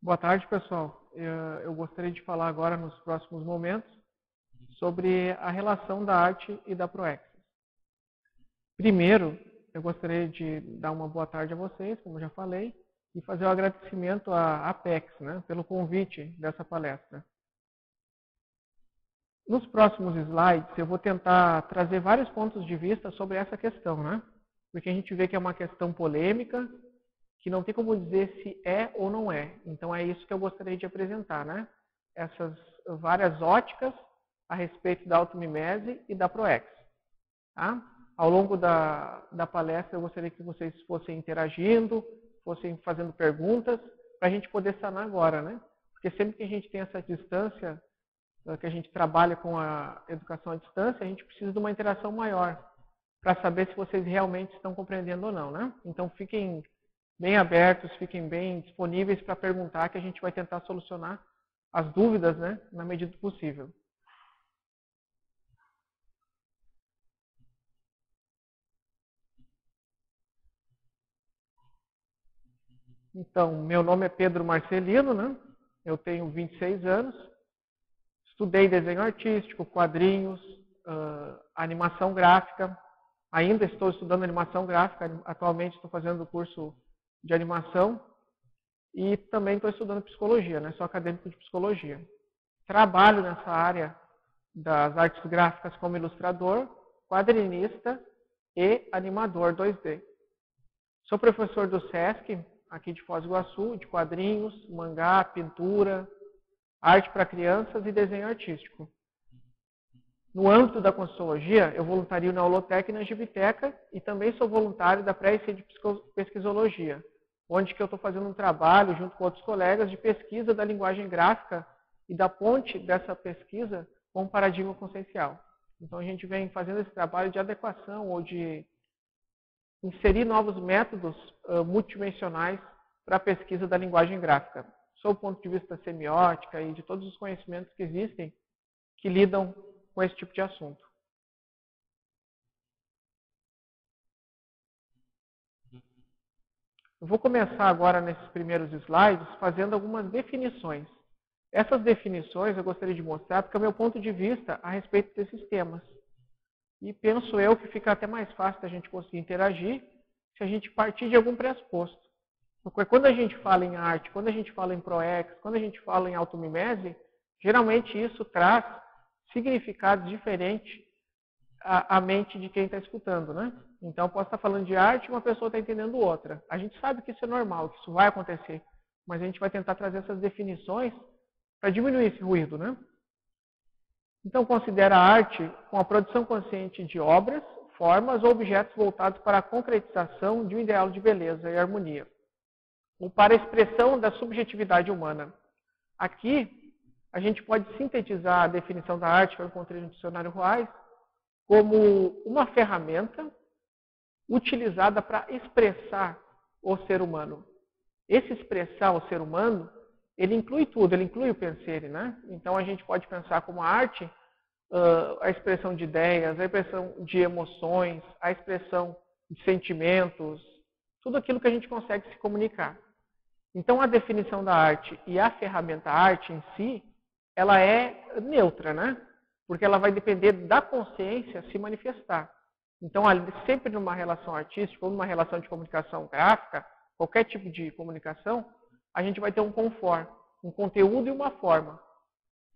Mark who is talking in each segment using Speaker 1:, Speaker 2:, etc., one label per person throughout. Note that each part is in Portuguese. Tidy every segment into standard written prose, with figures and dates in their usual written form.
Speaker 1: Boa tarde, pessoal. Eu gostaria de falar agora, nos próximos momentos, sobre a relação da arte e da Proexis. Primeiro, eu gostaria de dar uma boa tarde a vocês, como já falei, e fazer um agradecimento à Apex, pelo convite dessa palestra. Nos próximos slides, eu vou tentar trazer vários pontos de vista sobre essa questão, porque a gente vê que é uma questão polêmica, que não tem como dizer se é ou não é. Então é isso que eu gostaria de apresentar, Essas várias óticas a respeito da automimese e da Proex. Tá? Ao longo da palestra eu gostaria que vocês fossem interagindo, fossem fazendo perguntas, para a gente poder sanar agora, Porque sempre que a gente tem essa distância, que a gente trabalha com a educação à distância, a gente precisa de uma interação maior, para saber se vocês realmente estão compreendendo ou não, Então fiquem bem abertos, fiquem bem disponíveis para perguntar, que a gente vai tentar solucionar as dúvidas, na medida do possível. Então, meu nome é Pedro Marcelino, Eu tenho 26 anos. Estudei desenho artístico, quadrinhos, animação gráfica. Ainda estou estudando animação gráfica. Atualmente estou fazendo o curso de animação. E também estou estudando psicologia, Sou acadêmico de psicologia. Trabalho nessa área das artes gráficas como ilustrador, quadrinista e animador 2D. Sou professor do SESC, aqui de Foz do Iguaçu, de quadrinhos, mangá, pintura, arte para crianças e desenho artístico. No âmbito da consultologia, eu voluntario na Holotec e na Gibiteca e também sou voluntário da pré-IC de pesquisologia, onde que eu estou fazendo um trabalho junto com outros colegas de pesquisa da linguagem gráfica e da ponte dessa pesquisa com o paradigma consciencial. Então a gente vem fazendo esse trabalho de adequação ou de inserir novos métodos multidimensionais para a pesquisa da linguagem gráfica, sob o ponto de vista semiótica e de todos os conhecimentos que existem que lidam com esse tipo de assunto. Eu vou começar agora nesses primeiros slides fazendo algumas definições. Essas definições eu gostaria de mostrar porque é o meu ponto de vista a respeito desses temas. E penso eu que fica até mais fácil da gente conseguir interagir se a gente partir de algum pressuposto. Porque quando a gente fala em arte, quando a gente fala em Proex, quando a gente fala em automimese, geralmente isso traz significados diferentes à mente de quem está escutando, Então eu posso estar falando de arte e uma pessoa está entendendo outra. A gente sabe que isso é normal, que isso vai acontecer, mas a gente vai tentar trazer essas definições para diminuir esse ruído, Então considera a arte com a produção consciente de obras, formas ou objetos voltados para a concretização de um ideal de beleza e harmonia, ou para a expressão da subjetividade humana. Aqui, a gente pode sintetizar a definição da arte que eu encontrei no dicionário Ruais como uma ferramenta utilizada para expressar o ser humano. Esse expressar o ser humano, ele inclui tudo, ele inclui o pensere, Então a gente pode pensar como a arte, a expressão de ideias, a expressão de emoções, a expressão de sentimentos, tudo aquilo que a gente consegue se comunicar. Então a definição da arte e a ferramenta arte em si, ela é neutra, Porque ela vai depender da consciência se manifestar. Então, sempre numa relação artística ou numa relação de comunicação gráfica, qualquer tipo de comunicação, a gente vai ter um confort, um conteúdo e uma forma.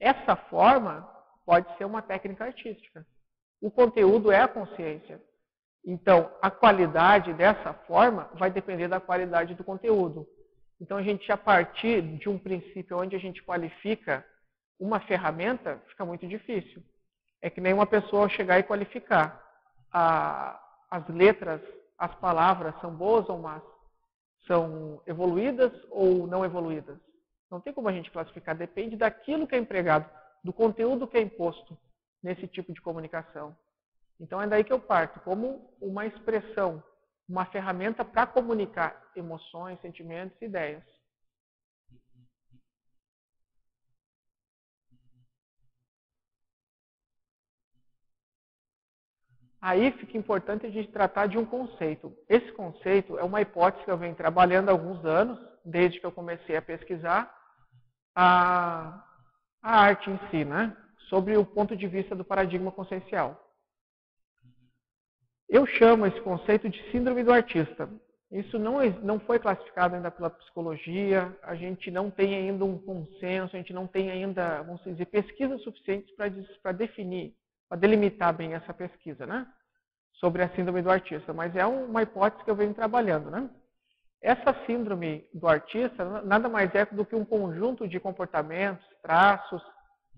Speaker 1: Essa forma pode ser uma técnica artística. O conteúdo é a consciência. Então, a qualidade dessa forma vai depender da qualidade do conteúdo. Então, a gente, a partir de um princípio onde a gente qualifica uma ferramenta, fica muito difícil. É que nem uma pessoa chegar e qualificar as letras, as palavras são boas ou más, são evoluídas ou não evoluídas. Não tem como a gente classificar, depende daquilo que é empregado, do conteúdo que é imposto nesse tipo de comunicação. Então é daí que eu parto, como uma expressão, uma ferramenta para comunicar emoções, sentimentos e ideias. Aí fica importante a gente tratar de um conceito. Esse conceito é uma hipótese que eu venho trabalhando há alguns anos, desde que eu comecei a pesquisar a arte em si, né? Sobre o ponto de vista do paradigma consciencial. Eu chamo esse conceito de síndrome do artista. Isso não foi classificado ainda pela psicologia, a gente não tem ainda um consenso, a gente não tem ainda, vamos dizer, pesquisas suficientes para definir, para delimitar bem essa pesquisa, né? Sobre a síndrome do artista, mas é uma hipótese que eu venho trabalhando, né? Essa síndrome do artista nada mais é do que um conjunto de comportamentos, traços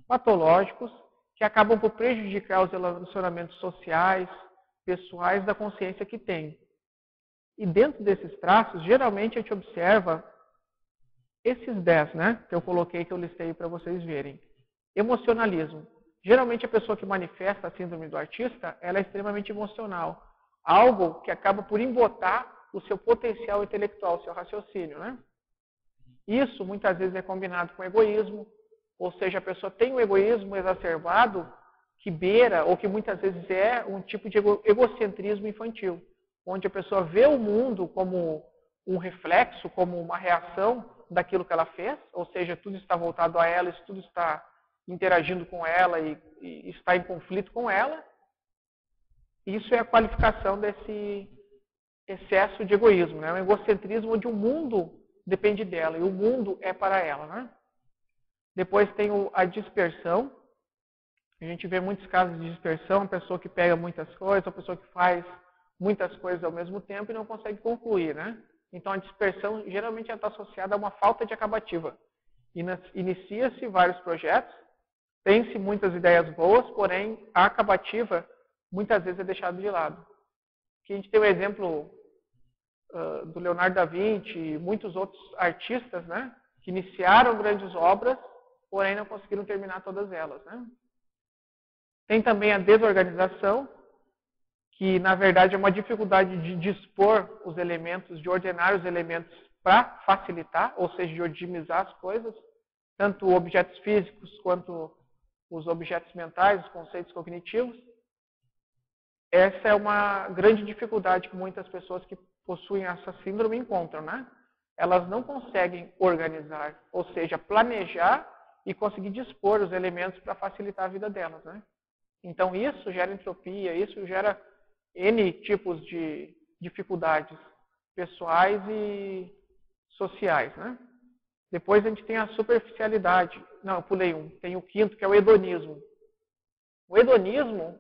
Speaker 1: patológicos que acabam por prejudicar os relacionamentos sociais, pessoais da consciência que tem. E dentro desses traços, geralmente a gente observa esses 10, né? Que eu coloquei, que eu listei para vocês verem. Emocionalismo. Geralmente a pessoa que manifesta a síndrome do artista, ela é extremamente emocional. Algo que acaba por embotar o seu potencial intelectual, o seu raciocínio, né? Isso muitas vezes é combinado com egoísmo, ou seja, a pessoa tem um egoísmo exacerbado que beira, ou que muitas vezes é um tipo de egocentrismo infantil, onde a pessoa vê o mundo como um reflexo, como uma reação daquilo que ela fez, ou seja, tudo está voltado a ela, isso tudo está interagindo com ela e está em conflito com ela. Isso é a qualificação desse excesso de egoísmo, né? Um egocentrismo onde o mundo depende dela e o mundo é para ela, né? Depois tem a dispersão. A gente vê muitos casos de dispersão, a pessoa que pega muitas coisas, a pessoa que faz muitas coisas ao mesmo tempo e não consegue concluir, né? Então a dispersão geralmente está associada a uma falta de acabativa. Inicia-se vários projetos, tem-se muitas ideias boas, porém a acabativa muitas vezes é deixada de lado. Aqui a gente tem o exemplo do Leonardo da Vinci e muitos outros artistas, né? Que iniciaram grandes obras, porém não conseguiram terminar todas elas, né? Tem também a desorganização, que na verdade é uma dificuldade de dispor os elementos, de ordenar os elementos para facilitar, ou seja, de otimizar as coisas, tanto objetos físicos quanto os objetos mentais, os conceitos cognitivos. Essa é uma grande dificuldade que muitas pessoas que possuem essa síndrome encontram, né? Elas não conseguem organizar, ou seja, planejar e conseguir dispor os elementos para facilitar a vida delas, né? Então isso gera entropia, isso gera N tipos de dificuldades pessoais e sociais, né? Depois a gente tem a superficialidade. Não, eu pulei um. Tem o quinto, que é o hedonismo. O hedonismo,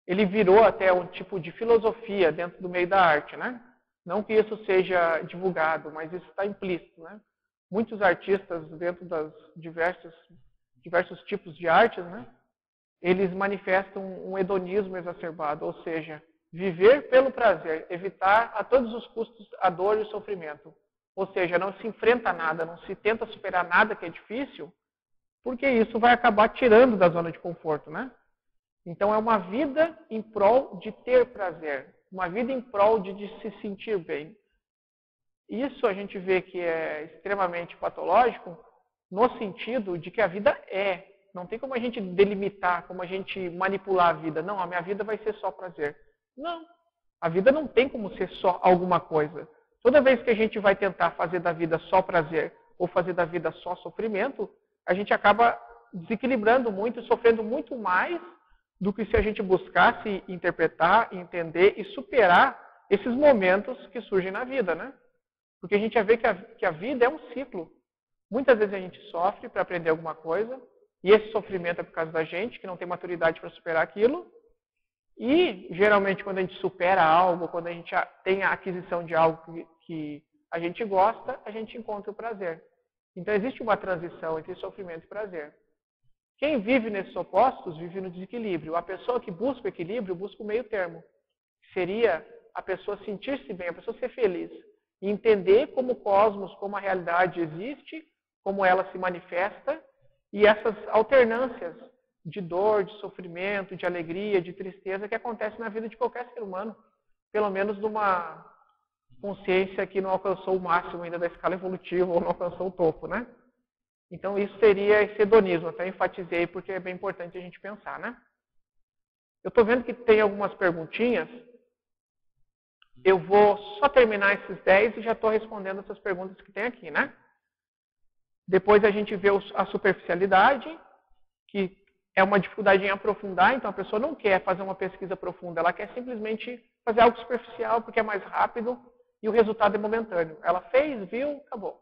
Speaker 1: ele virou até um tipo de filosofia dentro do meio da arte, né? Não que isso seja divulgado, mas isso está implícito, né? Muitos artistas dentro das diversos tipos de artes, né? Eles manifestam um hedonismo exacerbado, ou seja, viver pelo prazer, evitar a todos os custos a dor e o sofrimento. Ou seja, não se enfrenta a nada, não se tenta superar nada que é difícil, porque isso vai acabar tirando da zona de conforto, né? Então é uma vida em prol de ter prazer, uma vida em prol de se sentir bem. Isso a gente vê que é extremamente patológico no sentido de que a vida é. Não tem como a gente delimitar, como a gente manipular a vida. Não, a minha vida vai ser só prazer. Não, a vida não tem como ser só alguma coisa. Toda vez que a gente vai tentar fazer da vida só prazer ou fazer da vida só sofrimento, a gente acaba desequilibrando muito e sofrendo muito mais do que se a gente buscasse interpretar, entender e superar esses momentos que surgem na vida, né? Porque a gente já vê que a vida é um ciclo. Muitas vezes a gente sofre para aprender alguma coisa, e esse sofrimento é por causa da gente, que não tem maturidade para superar aquilo. E, geralmente, quando a gente supera algo, quando a gente tem a aquisição de algo que a gente gosta, a gente encontra o prazer. Então, existe uma transição entre sofrimento e prazer. Quem vive nesses opostos, vive no desequilíbrio. A pessoa que busca o equilíbrio, busca o meio termo. Seria a pessoa sentir-se bem, a pessoa ser feliz. E entender como o cosmos, como a realidade existe, como ela se manifesta, e essas alternâncias de dor, de sofrimento, de alegria, de tristeza que acontecem na vida de qualquer ser humano, pelo menos numa consciência que não alcançou o máximo ainda da escala evolutiva ou não alcançou o topo, né? Então isso seria esse hedonismo, até enfatizei porque é bem importante a gente pensar, né? Eu estou vendo que tem algumas perguntinhas, Eu vou só terminar esses 10 e já estou respondendo essas perguntas que tem aqui, né? Depois a gente vê a superficialidade, que é uma dificuldade em aprofundar, então a pessoa não quer fazer uma pesquisa profunda, ela quer simplesmente fazer algo superficial porque é mais rápido e o resultado é momentâneo. Ela fez, viu, acabou.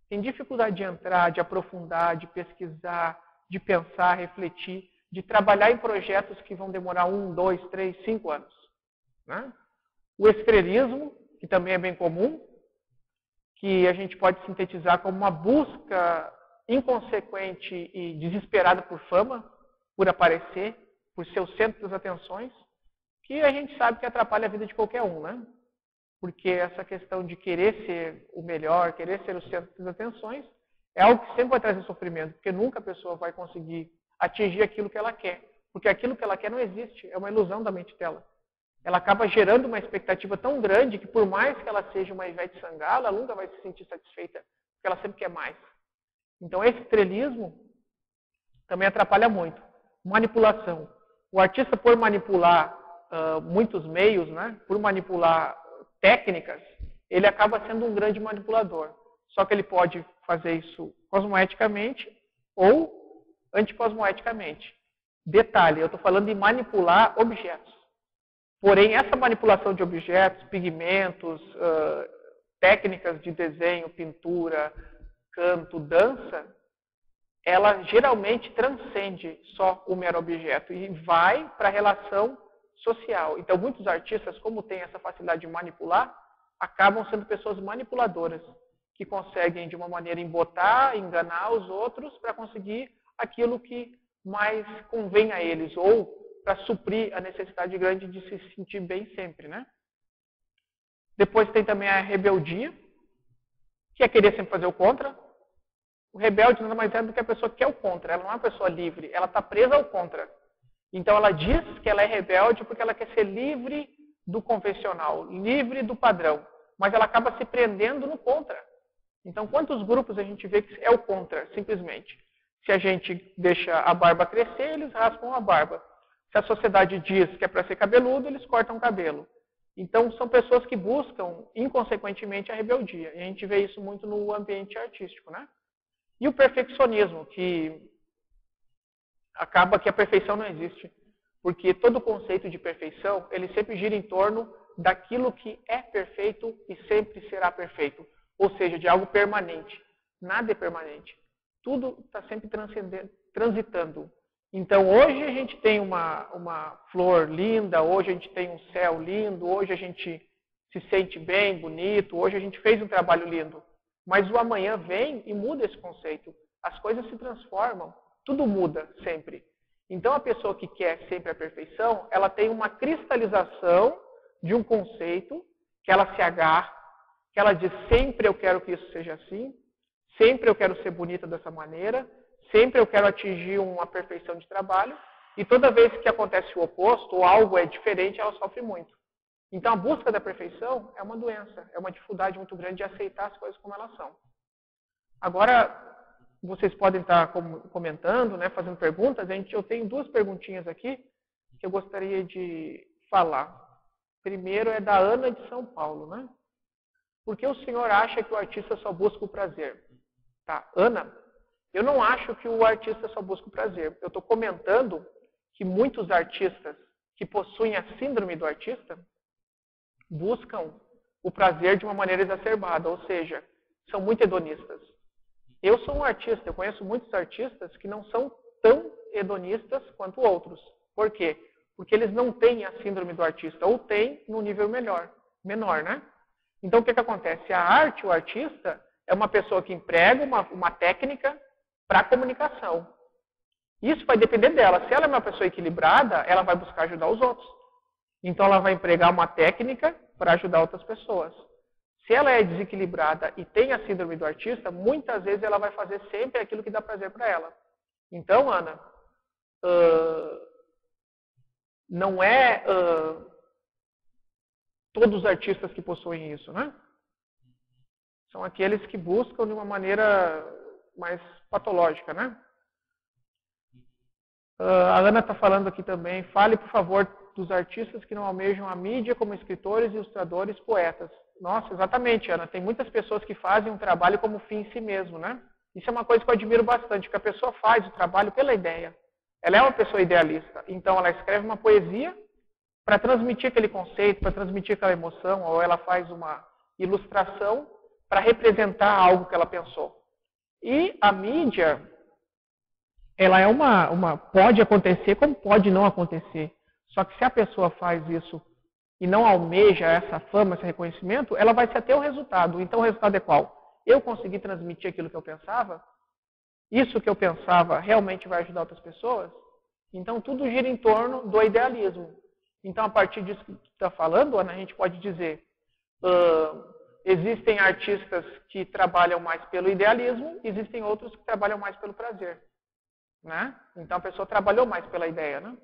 Speaker 1: Tem dificuldade de entrar, de aprofundar, de pesquisar, de pensar, refletir, de trabalhar em projetos que vão demorar 1, 2, 3, 5 anos. Né? O estrelismo, que também é bem comum, que a gente pode sintetizar como uma busca inconsequente e desesperada por fama, por aparecer, por ser o centro das atenções, que a gente sabe que atrapalha a vida de qualquer um, né? Porque essa questão de querer ser o melhor, querer ser o centro das atenções, é algo que sempre vai trazer sofrimento, porque nunca a pessoa vai conseguir atingir aquilo que ela quer. Porque aquilo que ela quer não existe, é uma ilusão da mente dela. Ela acaba gerando uma expectativa tão grande que por mais que ela seja uma Ivete Sangalo, ela nunca vai se sentir satisfeita, porque ela sempre quer mais. Então esse estrelismo também atrapalha muito. Manipulação. O artista, por manipular muitos meios, né, por manipular técnicas, ele acaba sendo um grande manipulador. Só que ele pode fazer isso cosmoeticamente ou anticosmoeticamente. Detalhe, eu estou falando de manipular objetos. Porém, essa manipulação de objetos, pigmentos, técnicas de desenho, pintura, canto, dança, ela geralmente transcende só o mero objeto e vai para a relação social. Então, muitos artistas, como têm essa facilidade de manipular, acabam sendo pessoas manipuladoras, que conseguem, de uma maneira, embotar, enganar os outros para conseguir aquilo que mais convém a eles, ou para suprir a necessidade grande de se sentir bem sempre, né? Depois tem também a rebeldia, que é querer sempre fazer o contra. O rebelde nada mais é do que a pessoa que quer o contra. Ela não é uma pessoa livre, ela está presa ao contra. Então ela diz que ela é rebelde porque ela quer ser livre do convencional, livre do padrão. Mas ela acaba se prendendo no contra. Então quantos grupos a gente vê que é o contra, simplesmente? Se a gente deixa a barba crescer, eles raspam a barba. Se a sociedade diz que é para ser cabeludo, eles cortam o cabelo. Então, são pessoas que buscam, inconsequentemente, a rebeldia. E a gente vê isso muito no ambiente artístico, né? E o perfeccionismo, que acaba que a perfeição não existe. Porque todo conceito de perfeição, ele sempre gira em torno daquilo que é perfeito e sempre será perfeito. Ou seja, de algo permanente. Nada é permanente. Tudo está sempre transitando. Então, hoje a gente tem uma flor linda, hoje a gente tem um céu lindo, hoje a gente se sente bem, bonito, hoje a gente fez um trabalho lindo. Mas o amanhã vem e muda esse conceito. As coisas se transformam, tudo muda sempre. Então, a pessoa que quer sempre a perfeição, ela tem uma cristalização de um conceito que ela se agarra, que ela diz sempre eu quero que isso seja assim, sempre eu quero ser bonita dessa maneira, sempre eu quero atingir uma perfeição de trabalho, e toda vez que acontece o oposto, ou algo é diferente, ela sofre muito. Então, a busca da perfeição é uma doença, é uma dificuldade muito grande de aceitar as coisas como elas são. Agora, vocês podem estar comentando, né, fazendo perguntas. Eu tenho duas perguntinhas aqui que eu gostaria de falar. Primeiro é da Ana de São Paulo, né? Por que o senhor acha que o artista só busca o prazer? Tá, Ana, eu não acho que o artista só busca o prazer. Eu estou comentando que muitos artistas que possuem a síndrome do artista buscam o prazer de uma maneira exacerbada, ou seja, são muito hedonistas. Eu sou um artista, eu conheço muitos artistas que não são tão hedonistas quanto outros. Por quê? Porque eles não têm a síndrome do artista, ou têm num nível menor, né? Então, o que acontece? A arte, o artista, é uma pessoa que emprega uma técnica para a comunicação. Isso vai depender dela. Se ela é uma pessoa equilibrada, ela vai buscar ajudar os outros. Então, ela vai empregar uma técnica para ajudar outras pessoas. Se ela é desequilibrada e tem a síndrome do artista, muitas vezes ela vai fazer sempre aquilo que dá prazer para ela. Então, Ana, não é todos os artistas que possuem isso, né? São aqueles que buscam de uma maneira mais patológica, né? A Ana está falando aqui também. Fale, por favor, dos artistas que não almejam a mídia como escritores, ilustradores, poetas. Nossa, exatamente, Ana. Tem muitas pessoas que fazem um trabalho como fim em si mesmo, né? Isso é uma coisa que eu admiro bastante, que a pessoa faz o trabalho pela ideia. Ela é uma pessoa idealista. Então, ela escreve uma poesia para transmitir aquele conceito, para transmitir aquela emoção, ou ela faz uma ilustração para representar algo que ela pensou. E a mídia, ela é pode acontecer como pode não acontecer. Só que se a pessoa faz isso e não almeja essa fama, esse reconhecimento, ela vai ser até o resultado. Então o resultado é qual? Eu consegui transmitir aquilo que eu pensava? Isso que eu pensava realmente vai ajudar outras pessoas? Então tudo gira em torno do idealismo. Então a partir disso que tu está falando, Ana, a gente pode dizer, existem artistas que trabalham mais pelo idealismo, existem outros que trabalham mais pelo prazer. Né? Então a pessoa trabalhou mais pela ideia, né?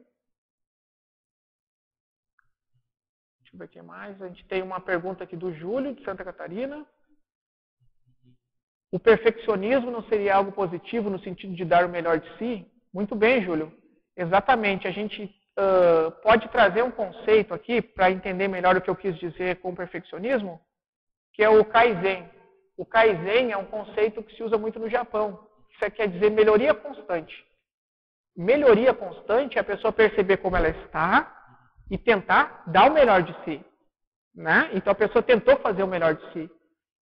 Speaker 1: Deixa eu ver o que mais. A gente tem uma pergunta aqui do Júlio, de Santa Catarina. O perfeccionismo não seria algo positivo no sentido de dar o melhor de si? Muito bem, Júlio. Exatamente. A gente pode trazer um conceito aqui para entender melhor o que eu quis dizer com o perfeccionismo, que é o Kaizen. O Kaizen é um conceito que se usa muito no Japão. Isso quer dizer melhoria constante. Melhoria constante é a pessoa perceber como ela está e tentar dar o melhor de si. Né? Então a pessoa tentou fazer o melhor de si.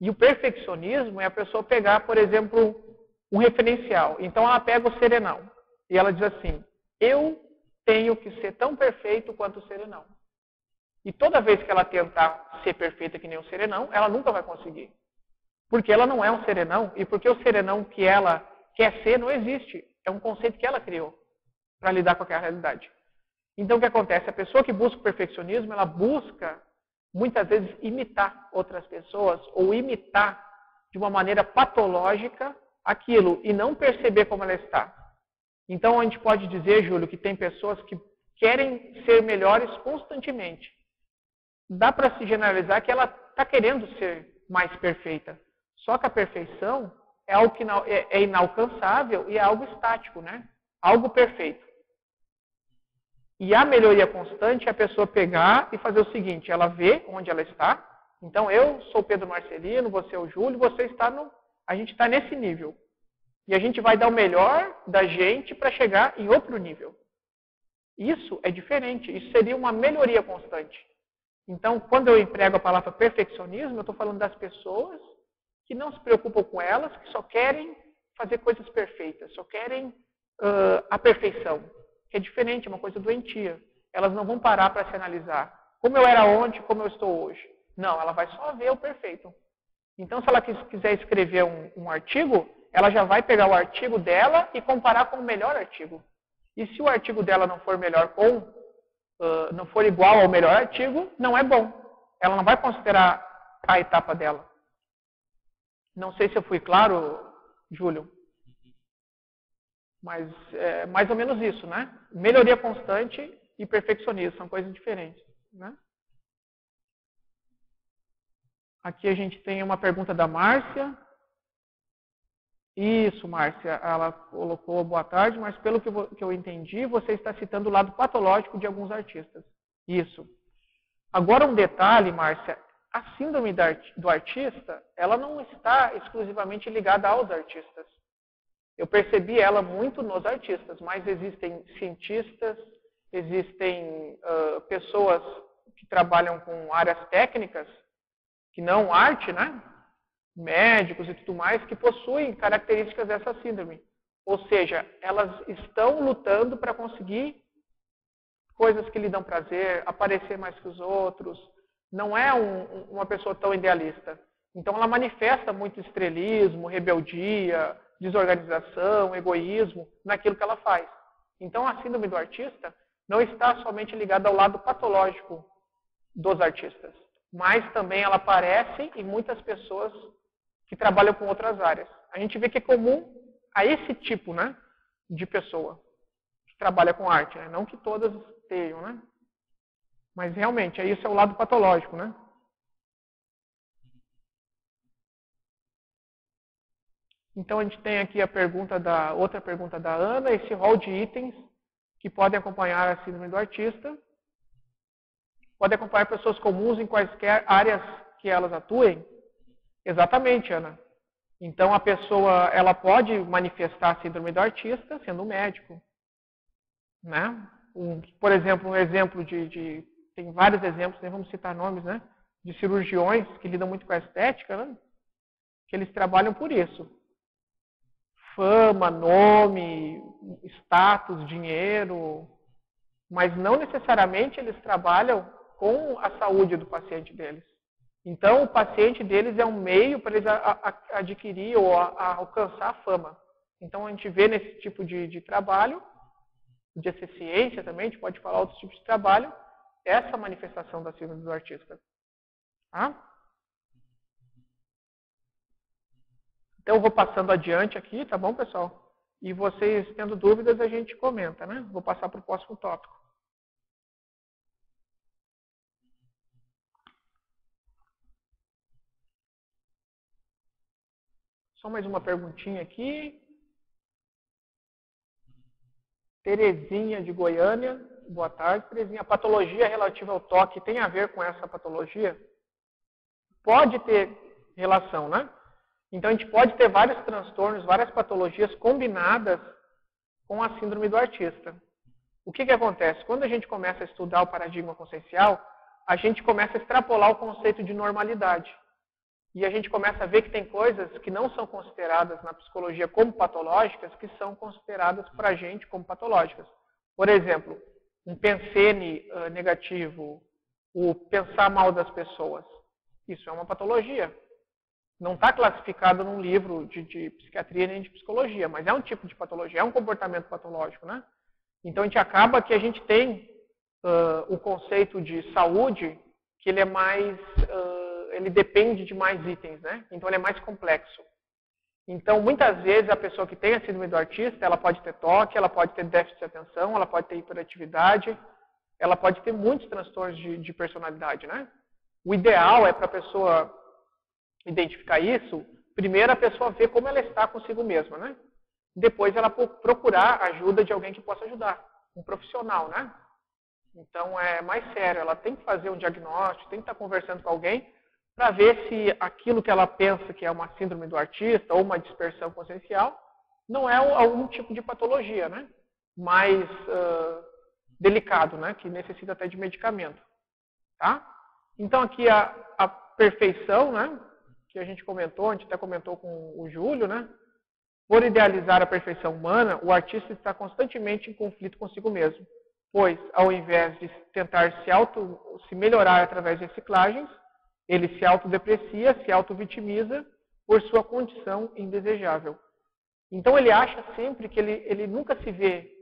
Speaker 1: E o perfeccionismo é a pessoa pegar, por exemplo, um referencial. Então ela pega o serenão e ela diz assim, eu tenho que ser tão perfeito quanto o serenão. E toda vez que ela tentar ser perfeita que nem o serenão, ela nunca vai conseguir. Porque ela não é um serenão e porque o serenão que ela quer ser não existe. É um conceito que ela criou para lidar com aquela realidade. Então o que acontece? A pessoa que busca o perfeccionismo, ela busca muitas vezes imitar outras pessoas ou imitar de uma maneira patológica aquilo e não perceber como ela está. Então a gente pode dizer, Júlio, que tem pessoas que querem ser melhores constantemente. Dá para se generalizar que ela está querendo ser mais perfeita. Só que a perfeição é algo que é inalcançável e é algo estático, né? Algo perfeito. E a melhoria constante é a pessoa pegar e fazer o seguinte, ela vê onde ela está. Então eu sou o Pedro Marcelino, você é o Júlio, você está a gente está nesse nível. E a gente vai dar o melhor da gente para chegar em outro nível. Isso é diferente, isso seria uma melhoria constante. Então, quando eu emprego a palavra perfeccionismo, eu estou falando das pessoas que não se preocupam com elas, que só querem fazer coisas perfeitas, só querem a perfeição. Que é diferente, é uma coisa doentia. Elas não vão parar para se analisar. Como eu era ontem, como eu estou hoje. Não, ela vai só ver o perfeito. Então, se ela quiser escrever um artigo, ela já vai pegar o artigo dela e comparar com o melhor artigo. E se o artigo dela não for melhor não for igual ao melhor artigo, não é bom. Ela não vai considerar a etapa dela. Não sei se eu fui claro, Júlio, mas é mais ou menos isso, né? Melhoria constante e perfeccionismo são coisas diferentes, né? Aqui a gente tem uma pergunta da Márcia. Isso, Márcia, ela colocou boa tarde, mas pelo que eu entendi, você está citando o lado patológico de alguns artistas. Isso. Agora um detalhe, Márcia, a síndrome do artista, ela não está exclusivamente ligada aos artistas. Eu percebi ela muito nos artistas, mas existem cientistas, existem pessoas que trabalham com áreas técnicas, que não arte, né? Médicos e tudo mais, que possuem características dessa síndrome. Ou seja, elas estão lutando para conseguir coisas que lhe dão prazer, aparecer mais que os outros. Não é uma pessoa tão idealista. Então ela manifesta muito estrelismo, rebeldia, desorganização, egoísmo naquilo que ela faz. Então a síndrome do artista não está somente ligada ao lado patológico dos artistas, mas também ela aparece em muitas pessoas que trabalham com outras áreas. A gente vê que é comum a esse tipo, né, de pessoa que trabalha com arte, né? Não que todas tenham, né? Mas realmente, isso é o lado patológico, né? Então a gente tem aqui outra pergunta da Ana, esse rol de itens que podem acompanhar a síndrome do artista. Pode acompanhar pessoas comuns em quaisquer áreas que elas atuem? Exatamente, Ana. Então, a pessoa ela pode manifestar a síndrome do artista sendo um médico. Né? Por exemplo, um exemplo tem vários exemplos, nem vamos citar nomes, né? De cirurgiões que lidam muito com a estética, né? Que eles trabalham por isso. Fama, nome, status, dinheiro, mas não necessariamente eles trabalham com a saúde do paciente deles. Então, o paciente deles é um meio para eles adquirir ou alcançar a fama. Então, a gente vê nesse tipo de trabalho, de ser ciência também, a gente pode falar outros tipos de trabalho, essa manifestação da síndrome do artista. Tá? Então, eu vou passando adiante aqui, tá bom, pessoal? E vocês, tendo dúvidas, a gente comenta, né? Vou passar para o próximo tópico. Só mais uma perguntinha aqui. Terezinha de Goiânia. Boa tarde, Terezinha. A patologia relativa ao toque tem a ver com essa patologia? Pode ter relação, né? Então, a gente pode ter vários transtornos, várias patologias combinadas com a síndrome do artista. O que acontece? Quando a gente começa a estudar o paradigma consciencial, a gente começa a extrapolar o conceito de normalidade. E a gente começa a ver que tem coisas que não são consideradas na psicologia como patológicas, que são consideradas para a gente como patológicas. Por exemplo, um pensene negativo, o pensar mal das pessoas. Isso é uma patologia. Não está classificado num livro de psiquiatria nem de psicologia, mas é um tipo de patologia, é um comportamento patológico, né? Então, a gente acaba que a gente tem o conceito de saúde, que ele é mais, ele depende de mais itens, né? Então, ele é mais complexo. Então, muitas vezes, a pessoa que tem a síndrome do artista, ela pode ter toque, ela pode ter déficit de atenção, ela pode ter hiperatividade, ela pode ter muitos transtornos de personalidade, né? O ideal é para a pessoa identificar isso, primeiro a pessoa ver como ela está consigo mesma, né? Depois ela procurar a ajuda de alguém que possa ajudar, um profissional, né? Então é mais sério, ela tem que fazer um diagnóstico, tem que estar conversando com alguém para ver se aquilo que ela pensa que é uma síndrome do artista ou uma dispersão consciencial não é algum tipo de patologia, né? Mais delicado, né? Que necessita até de medicamento, tá? Então aqui a perfeição, né? Que a gente comentou, a gente até comentou com o Júlio, né? Por idealizar a perfeição humana, o artista está constantemente em conflito consigo mesmo, pois, ao invés de tentar se melhorar através de reciclagens, ele se autodeprecia, se autovitimiza por sua condição indesejável. Então, ele acha sempre que ele nunca se vê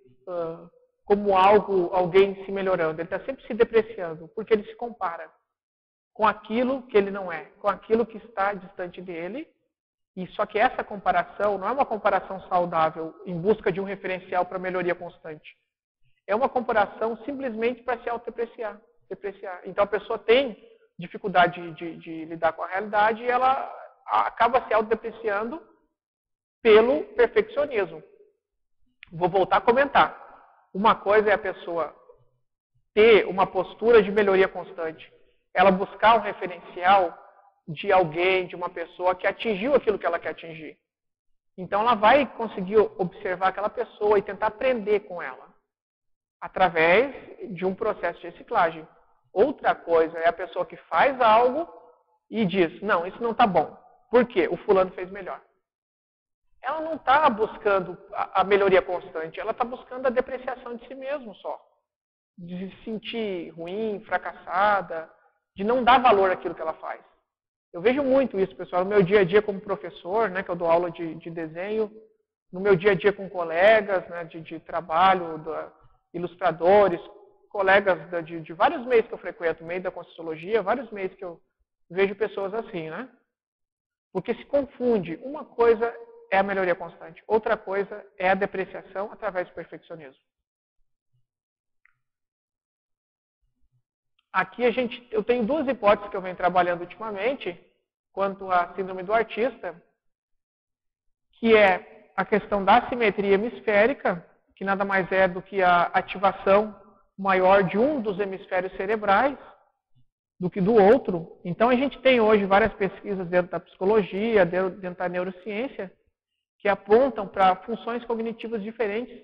Speaker 1: como alguém se melhorando, ele está sempre se depreciando, porque ele se compara com aquilo que ele não é, com aquilo que está distante dele. E só que essa comparação não é uma comparação saudável em busca de um referencial para melhoria constante. É uma comparação simplesmente para se autodepreciar. Então a pessoa tem dificuldade de lidar com a realidade e ela acaba se autodepreciando pelo perfeccionismo. Vou voltar a comentar. Uma coisa é a pessoa ter uma postura de melhoria constante. Ela buscar um referencial de alguém, de uma pessoa que atingiu aquilo que ela quer atingir. Então, ela vai conseguir observar aquela pessoa e tentar aprender com ela, através de um processo de reciclagem. Outra coisa é a pessoa que faz algo e diz, não, isso não está bom. Por quê? O fulano fez melhor. Ela não está buscando a melhoria constante, ela está buscando a depreciação de si mesmo só. De se sentir ruim, fracassada, de não dar valor àquilo que ela faz. Eu vejo muito isso, pessoal, no meu dia a dia como professor, né, que eu dou aula de desenho, no meu dia a dia com colegas, né, de trabalho, ilustradores, colegas de vários meios que eu frequento, meio da Conscienciologia, vários meios que eu vejo pessoas assim, né? Porque se confunde, uma coisa é a melhoria constante, outra coisa é a depreciação através do perfeccionismo. Aqui eu tenho duas hipóteses que eu venho trabalhando ultimamente quanto à síndrome do artista, que é a questão da assimetria hemisférica, que nada mais é do que a ativação maior de um dos hemisférios cerebrais, do que do outro. Então, a gente tem hoje várias pesquisas dentro da psicologia, dentro da neurociência, que apontam para funções cognitivas diferentes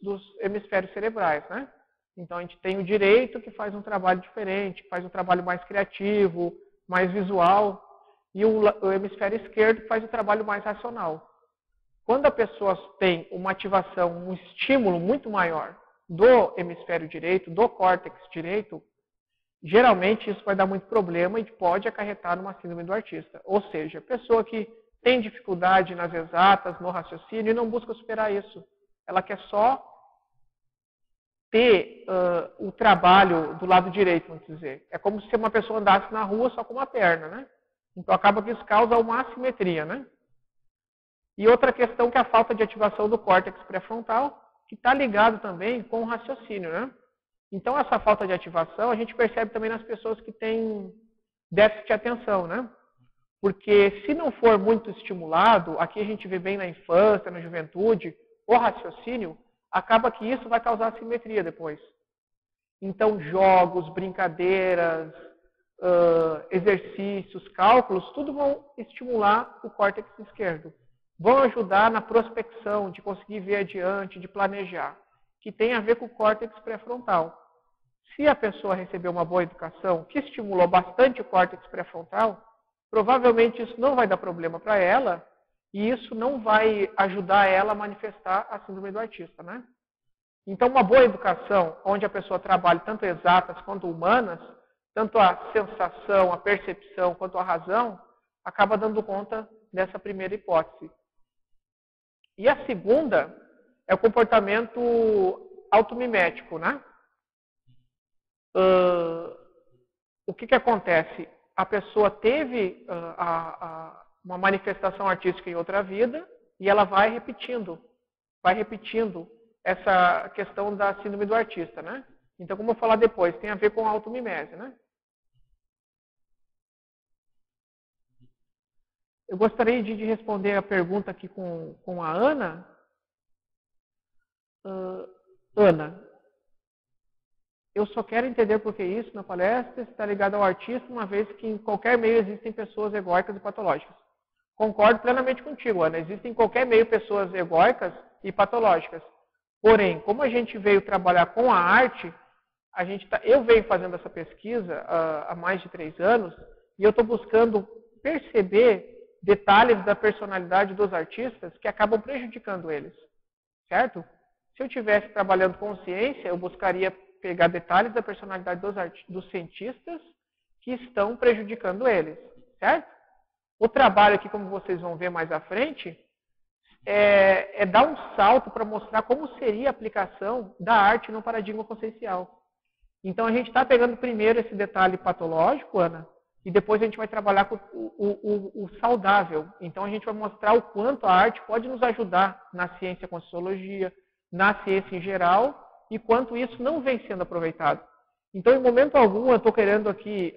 Speaker 1: dos hemisférios cerebrais, né? Então, a gente tem o direito, que faz um trabalho diferente, que faz um trabalho mais criativo, mais visual, e o hemisfério esquerdo, que faz um trabalho mais racional. Quando a pessoa tem uma ativação, um estímulo muito maior do hemisfério direito, do córtex direito, geralmente isso vai dar muito problema e pode acarretar numa síndrome do autista. Ou seja, a pessoa que tem dificuldade nas exatas, no raciocínio, e não busca superar isso. Ela quer só ter o trabalho do lado direito, vamos dizer. É como se uma pessoa andasse na rua só com uma perna, né? Então acaba que isso causa uma assimetria, né? E outra questão que é a falta de ativação do córtex pré-frontal, que está ligado também com o raciocínio, né? Então essa falta de ativação a gente percebe também nas pessoas que têm déficit de atenção, né? Porque se não for muito estimulado, aqui a gente vê bem na infância, na juventude, o raciocínio, acaba que isso vai causar assimetria depois. Então jogos, brincadeiras, exercícios, cálculos, tudo vão estimular o córtex esquerdo. Vão ajudar na prospecção, de conseguir ver adiante, de planejar, que tem a ver com o córtex pré-frontal. Se a pessoa recebeu uma boa educação, que estimulou bastante o córtex pré-frontal, provavelmente isso não vai dar problema para ela, e isso não vai ajudar ela a manifestar a síndrome do autista, né? Então, uma boa educação, onde a pessoa trabalha tanto exatas quanto humanas, tanto a sensação, a percepção, quanto a razão, acaba dando conta dessa primeira hipótese. E a segunda é o comportamento automimético, né? O que acontece? A pessoa teve uma manifestação artística em outra vida e ela vai repetindo essa questão da síndrome do autista, né? Então, como eu vou falar depois, tem a ver com a automimese, né? Eu gostaria de responder a pergunta aqui com a Ana. Ana, eu só quero entender por que isso na palestra está ligado ao autista, uma vez que em qualquer meio existem pessoas egóicas e patológicas. Concordo plenamente contigo, Ana. Existem em qualquer meio pessoas egóicas e patológicas. Porém, como a gente veio trabalhar com a arte, eu venho fazendo essa pesquisa há mais de 3 anos e eu estou buscando perceber detalhes da personalidade dos artistas que acabam prejudicando eles, certo? Se eu estivesse trabalhando com ciência, eu buscaria pegar detalhes da personalidade dos cientistas que estão prejudicando eles, certo? O trabalho aqui, como vocês vão ver mais à frente, é dar um salto para mostrar como seria a aplicação da arte no paradigma consciencial. Então, a gente está pegando primeiro esse detalhe patológico, Ana, e depois a gente vai trabalhar com o saudável. Então, a gente vai mostrar o quanto a arte pode nos ajudar na ciência conscienciologia, na ciência em geral, e quanto isso não vem sendo aproveitado. Então, em momento algum, eu estou querendo aqui,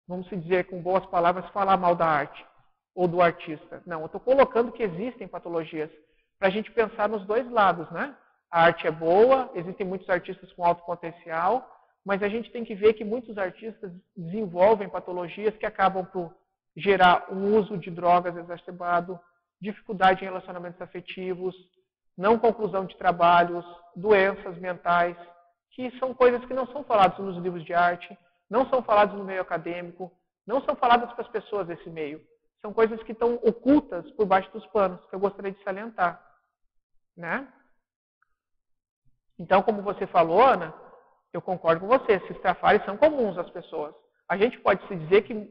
Speaker 1: vamos dizer com boas palavras, falar mal da arte ou do artista. Não, eu estou colocando que existem patologias para a gente pensar nos dois lados, né? A arte é boa, existem muitos artistas com alto potencial, mas a gente tem que ver que muitos artistas desenvolvem patologias que acabam por gerar um uso de drogas exacerbado, dificuldade em relacionamentos afetivos, não conclusão de trabalhos, doenças mentais, que são coisas que não são faladas nos livros de arte, não são faladas no meio acadêmico, não são faladas para as pessoas desse meio. São coisas que estão ocultas por baixo dos panos, que eu gostaria de salientar, né? Então, como você falou, Ana, eu concordo com você, esses trafares são comuns às pessoas. A gente pode se dizer que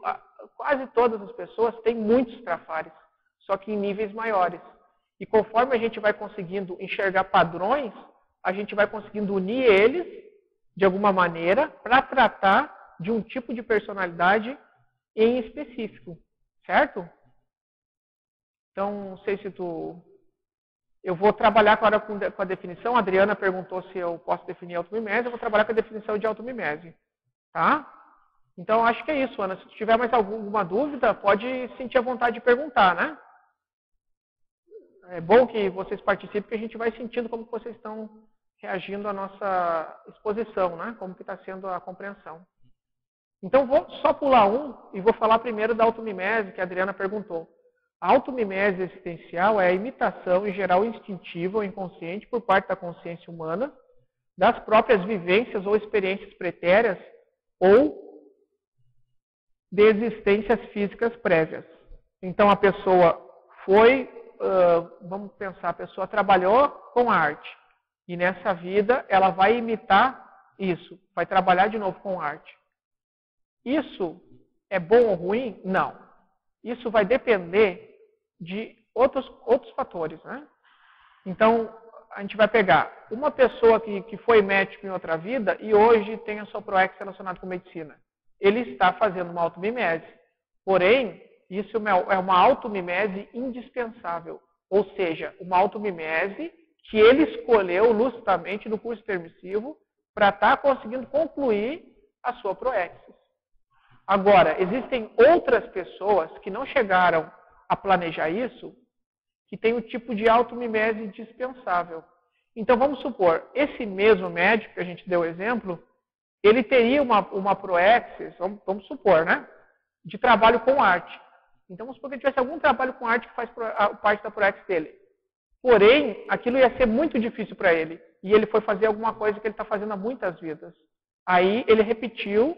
Speaker 1: quase todas as pessoas têm muitos trafares, só que em níveis maiores. E conforme a gente vai conseguindo enxergar padrões, a gente vai conseguindo unir eles, de alguma maneira, para tratar de um tipo de personalidade em específico, certo? Então, não sei se eu vou trabalhar agora com a definição. A Adriana perguntou se eu posso definir automimese. Eu vou trabalhar com a definição de automimese. Tá? Então, acho que é isso, Ana. Se tiver mais alguma dúvida, pode sentir a vontade de perguntar, né? É bom que vocês participem, porque a gente vai sentindo como vocês estão reagindo à nossa exposição, né? Como que está sendo a compreensão. Então, vou só pular um e vou falar primeiro da automimese, que a Adriana perguntou. A automimese existencial é a imitação, em geral instintiva ou inconsciente, por parte da consciência humana, das próprias vivências ou experiências pretérias ou de existências físicas prévias. Então, a pessoa foi, vamos pensar, a pessoa trabalhou com arte. E nessa vida, ela vai imitar isso, vai trabalhar de novo com arte. Isso é bom ou ruim? Não. Isso vai depender de outros fatores, né? Então, a gente vai pegar uma pessoa que foi médico em outra vida e hoje tem a sua proex relacionada com medicina. Ele está fazendo uma automimese. Porém, isso é uma automimese indispensável. Ou seja, uma automimese que ele escolheu lucidamente no curso permissivo para estar conseguindo concluir a sua proexis. Agora, existem outras pessoas que não chegaram a planejar isso, que tem o tipo de automimese dispensável. Então, vamos supor, esse mesmo médico que a gente deu o exemplo, ele teria uma proexis, vamos supor, né? De trabalho com arte. Então, vamos supor que ele tivesse algum trabalho com arte que faz parte da proexis dele. Porém, aquilo ia ser muito difícil para ele. E ele foi fazer alguma coisa que ele está fazendo há muitas vidas. Aí, ele repetiu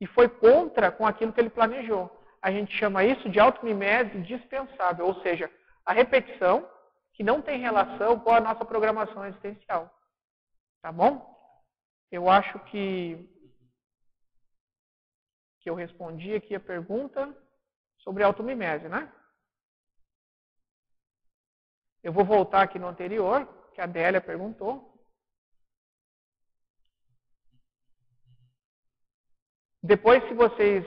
Speaker 1: e foi contra com aquilo que ele planejou. A gente chama isso de automimese dispensável, ou seja, a repetição que não tem relação com a nossa programação existencial. Tá bom? Eu acho que eu respondi aqui a pergunta sobre automimese, né? Eu vou voltar aqui no anterior, que a Adélia perguntou. Depois, se vocês...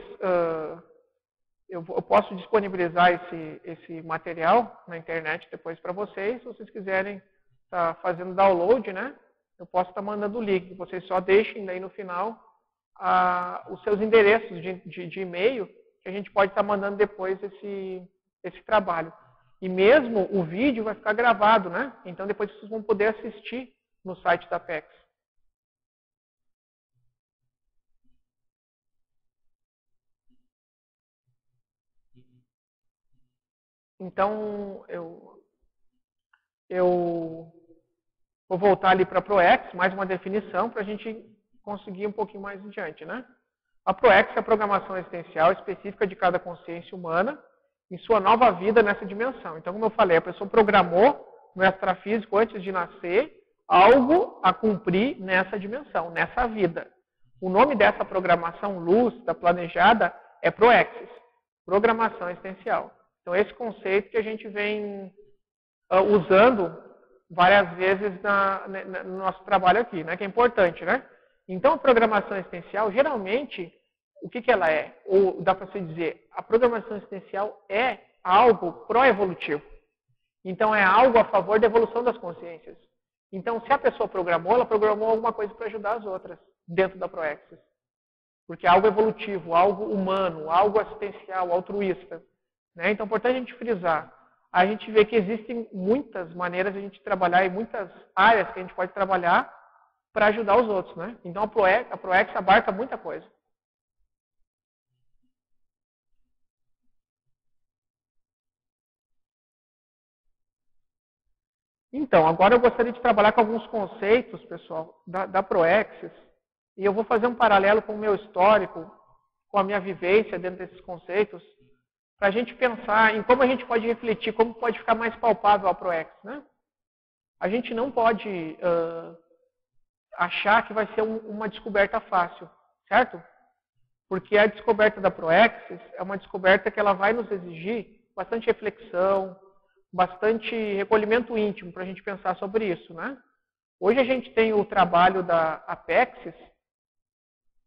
Speaker 1: eu posso disponibilizar esse material na internet depois para vocês. Se vocês quiserem estar fazendo download, né? Eu posso estar mandando o link. Vocês só deixem daí no final os seus endereços de e-mail, que a gente pode estar mandando depois esse trabalho. E mesmo o vídeo vai ficar gravado, né? Então depois vocês vão poder assistir no site da Apex. Então, eu vou voltar ali para a ProEx, mais uma definição, para a gente conseguir um pouquinho mais adiante, né? A ProEx é a programação existencial específica de cada consciência humana em sua nova vida nessa dimensão. Então, como eu falei, a pessoa programou no extrafísico antes de nascer algo a cumprir nessa dimensão, nessa vida. O nome dessa programação lúcida, planejada, é ProExis, programação existencial. Então, esse conceito que a gente vem usando várias vezes no nosso trabalho aqui, né? Que é importante, né? Então, a programação existencial, geralmente, o que ela é? Ou dá para se dizer, a programação existencial é algo pró-evolutivo. Então, é algo a favor da evolução das consciências. Então, se a pessoa programou, ela programou alguma coisa para ajudar as outras dentro da Proexis. Porque é algo evolutivo, algo humano, algo assistencial, altruísta. Né? Então, é importante a gente frisar. A gente vê que existem muitas maneiras de a gente trabalhar e muitas áreas que a gente pode trabalhar para ajudar os outros. Né? Então, a Proexis abarca muita coisa. Então, agora eu gostaria de trabalhar com alguns conceitos, pessoal, da Proexis. E eu vou fazer um paralelo com o meu histórico, com a minha vivência dentro desses conceitos, para a gente pensar em como a gente pode refletir, como pode ficar mais palpável a Proexis. Né? A gente não pode achar que vai ser uma descoberta fácil, certo? Porque a descoberta da Proexis é uma descoberta que ela vai nos exigir bastante reflexão, bastante recolhimento íntimo para a gente pensar sobre isso, né? Hoje a gente tem o trabalho da Apexis,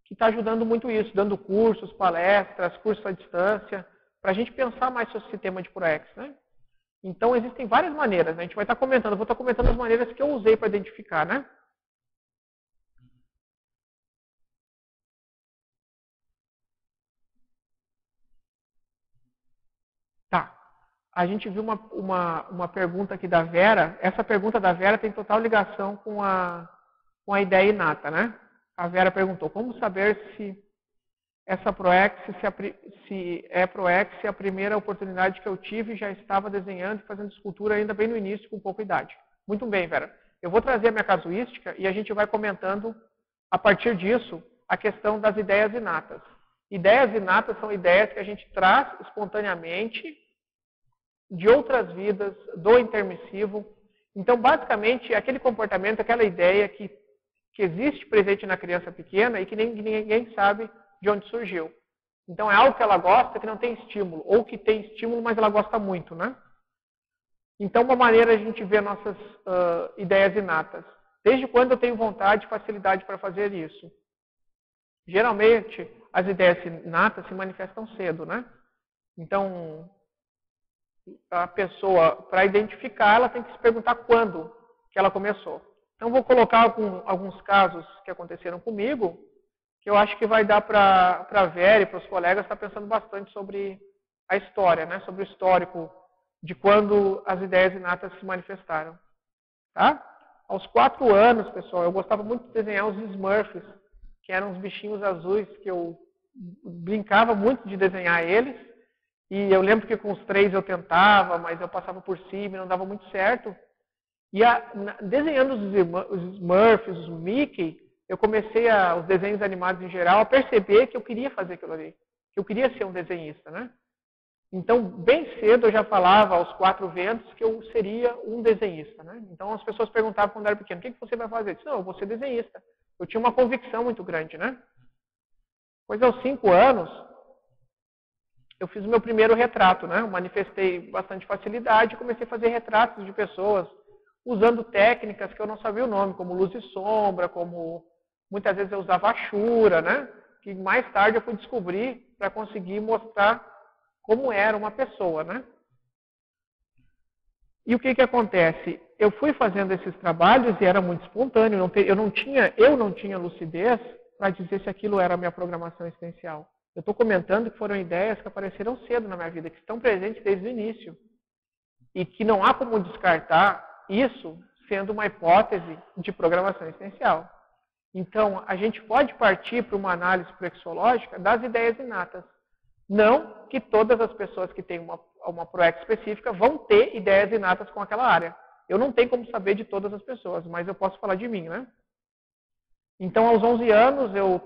Speaker 1: que está ajudando muito isso, dando cursos, palestras, cursos à distância, para a gente pensar mais sobre esse tema de Proexis, né? Então existem várias maneiras, né? A gente vai estar comentando, eu vou estar comentando as maneiras que eu usei para identificar, né? Tá. a gente viu uma pergunta aqui da Vera. Essa pergunta da Vera tem total ligação com a ideia inata, né? A Vera perguntou, como saber se essa ProEx, se é ProEx, se a primeira oportunidade que eu tive já estava desenhando e fazendo escultura ainda bem no início, com pouca idade. Muito bem, Vera. Eu vou trazer a minha casuística e a gente vai comentando, a partir disso, a questão das ideias inatas. Ideias inatas são ideias que a gente traz espontaneamente de outras vidas, do intermissivo. Então, basicamente, aquele comportamento, aquela ideia que existe presente na criança pequena e que ninguém sabe de onde surgiu. Então, é algo que ela gosta que não tem estímulo, ou que tem estímulo, mas ela gosta muito, né? Então, uma maneira de a gente ver nossas ideias inatas. Desde quando eu tenho vontade e facilidade para fazer isso? Geralmente, as ideias inatas se manifestam cedo, né? Então, a pessoa, para identificar, ela tem que se perguntar quando que ela começou. Então, vou colocar alguns casos que aconteceram comigo, que eu acho que vai dar para a Vera e para os colegas estar pensando bastante sobre a história, né? Sobre o histórico de quando as ideias inatas se manifestaram. Tá? Aos 4 anos, pessoal, eu gostava muito de desenhar os Smurfs, que eram uns bichinhos azuis, que eu brincava muito de desenhar eles. E eu lembro que com os 3 eu tentava, mas eu passava por cima e não dava muito certo. E desenhando os Smurfs, os Mickey, eu comecei os desenhos animados em geral, a perceber que eu queria fazer aquilo ali. Que eu queria ser um desenhista, né? Então, bem cedo eu já falava aos 4 ventos que eu seria um desenhista, né? Então as pessoas perguntavam quando eu era pequeno, o que você vai fazer? Eu disse, não, eu vou ser desenhista. Eu tinha uma convicção muito grande, né? Pois aos 5 anos, eu fiz o meu primeiro retrato, né? Eu manifestei bastante facilidade e comecei a fazer retratos de pessoas usando técnicas que eu não sabia o nome, como luz e sombra, como muitas vezes eu usava achura, né? Que mais tarde eu fui descobrir para conseguir mostrar como era uma pessoa, né? E o que acontece? Eu fui fazendo esses trabalhos e era muito espontâneo. Eu não tinha lucidez para dizer se aquilo era a minha programação existencial. Eu estou comentando que foram ideias que apareceram cedo na minha vida, que estão presentes desde o início. E que não há como descartar isso sendo uma hipótese de programação existencial. Então, a gente pode partir para uma análise proexológica das ideias inatas. Não que todas as pessoas que têm uma ProEx específica vão ter ideias inatas com aquela área. Eu não tenho como saber de todas as pessoas, mas eu posso falar de mim, né? Então, aos 11 anos, eu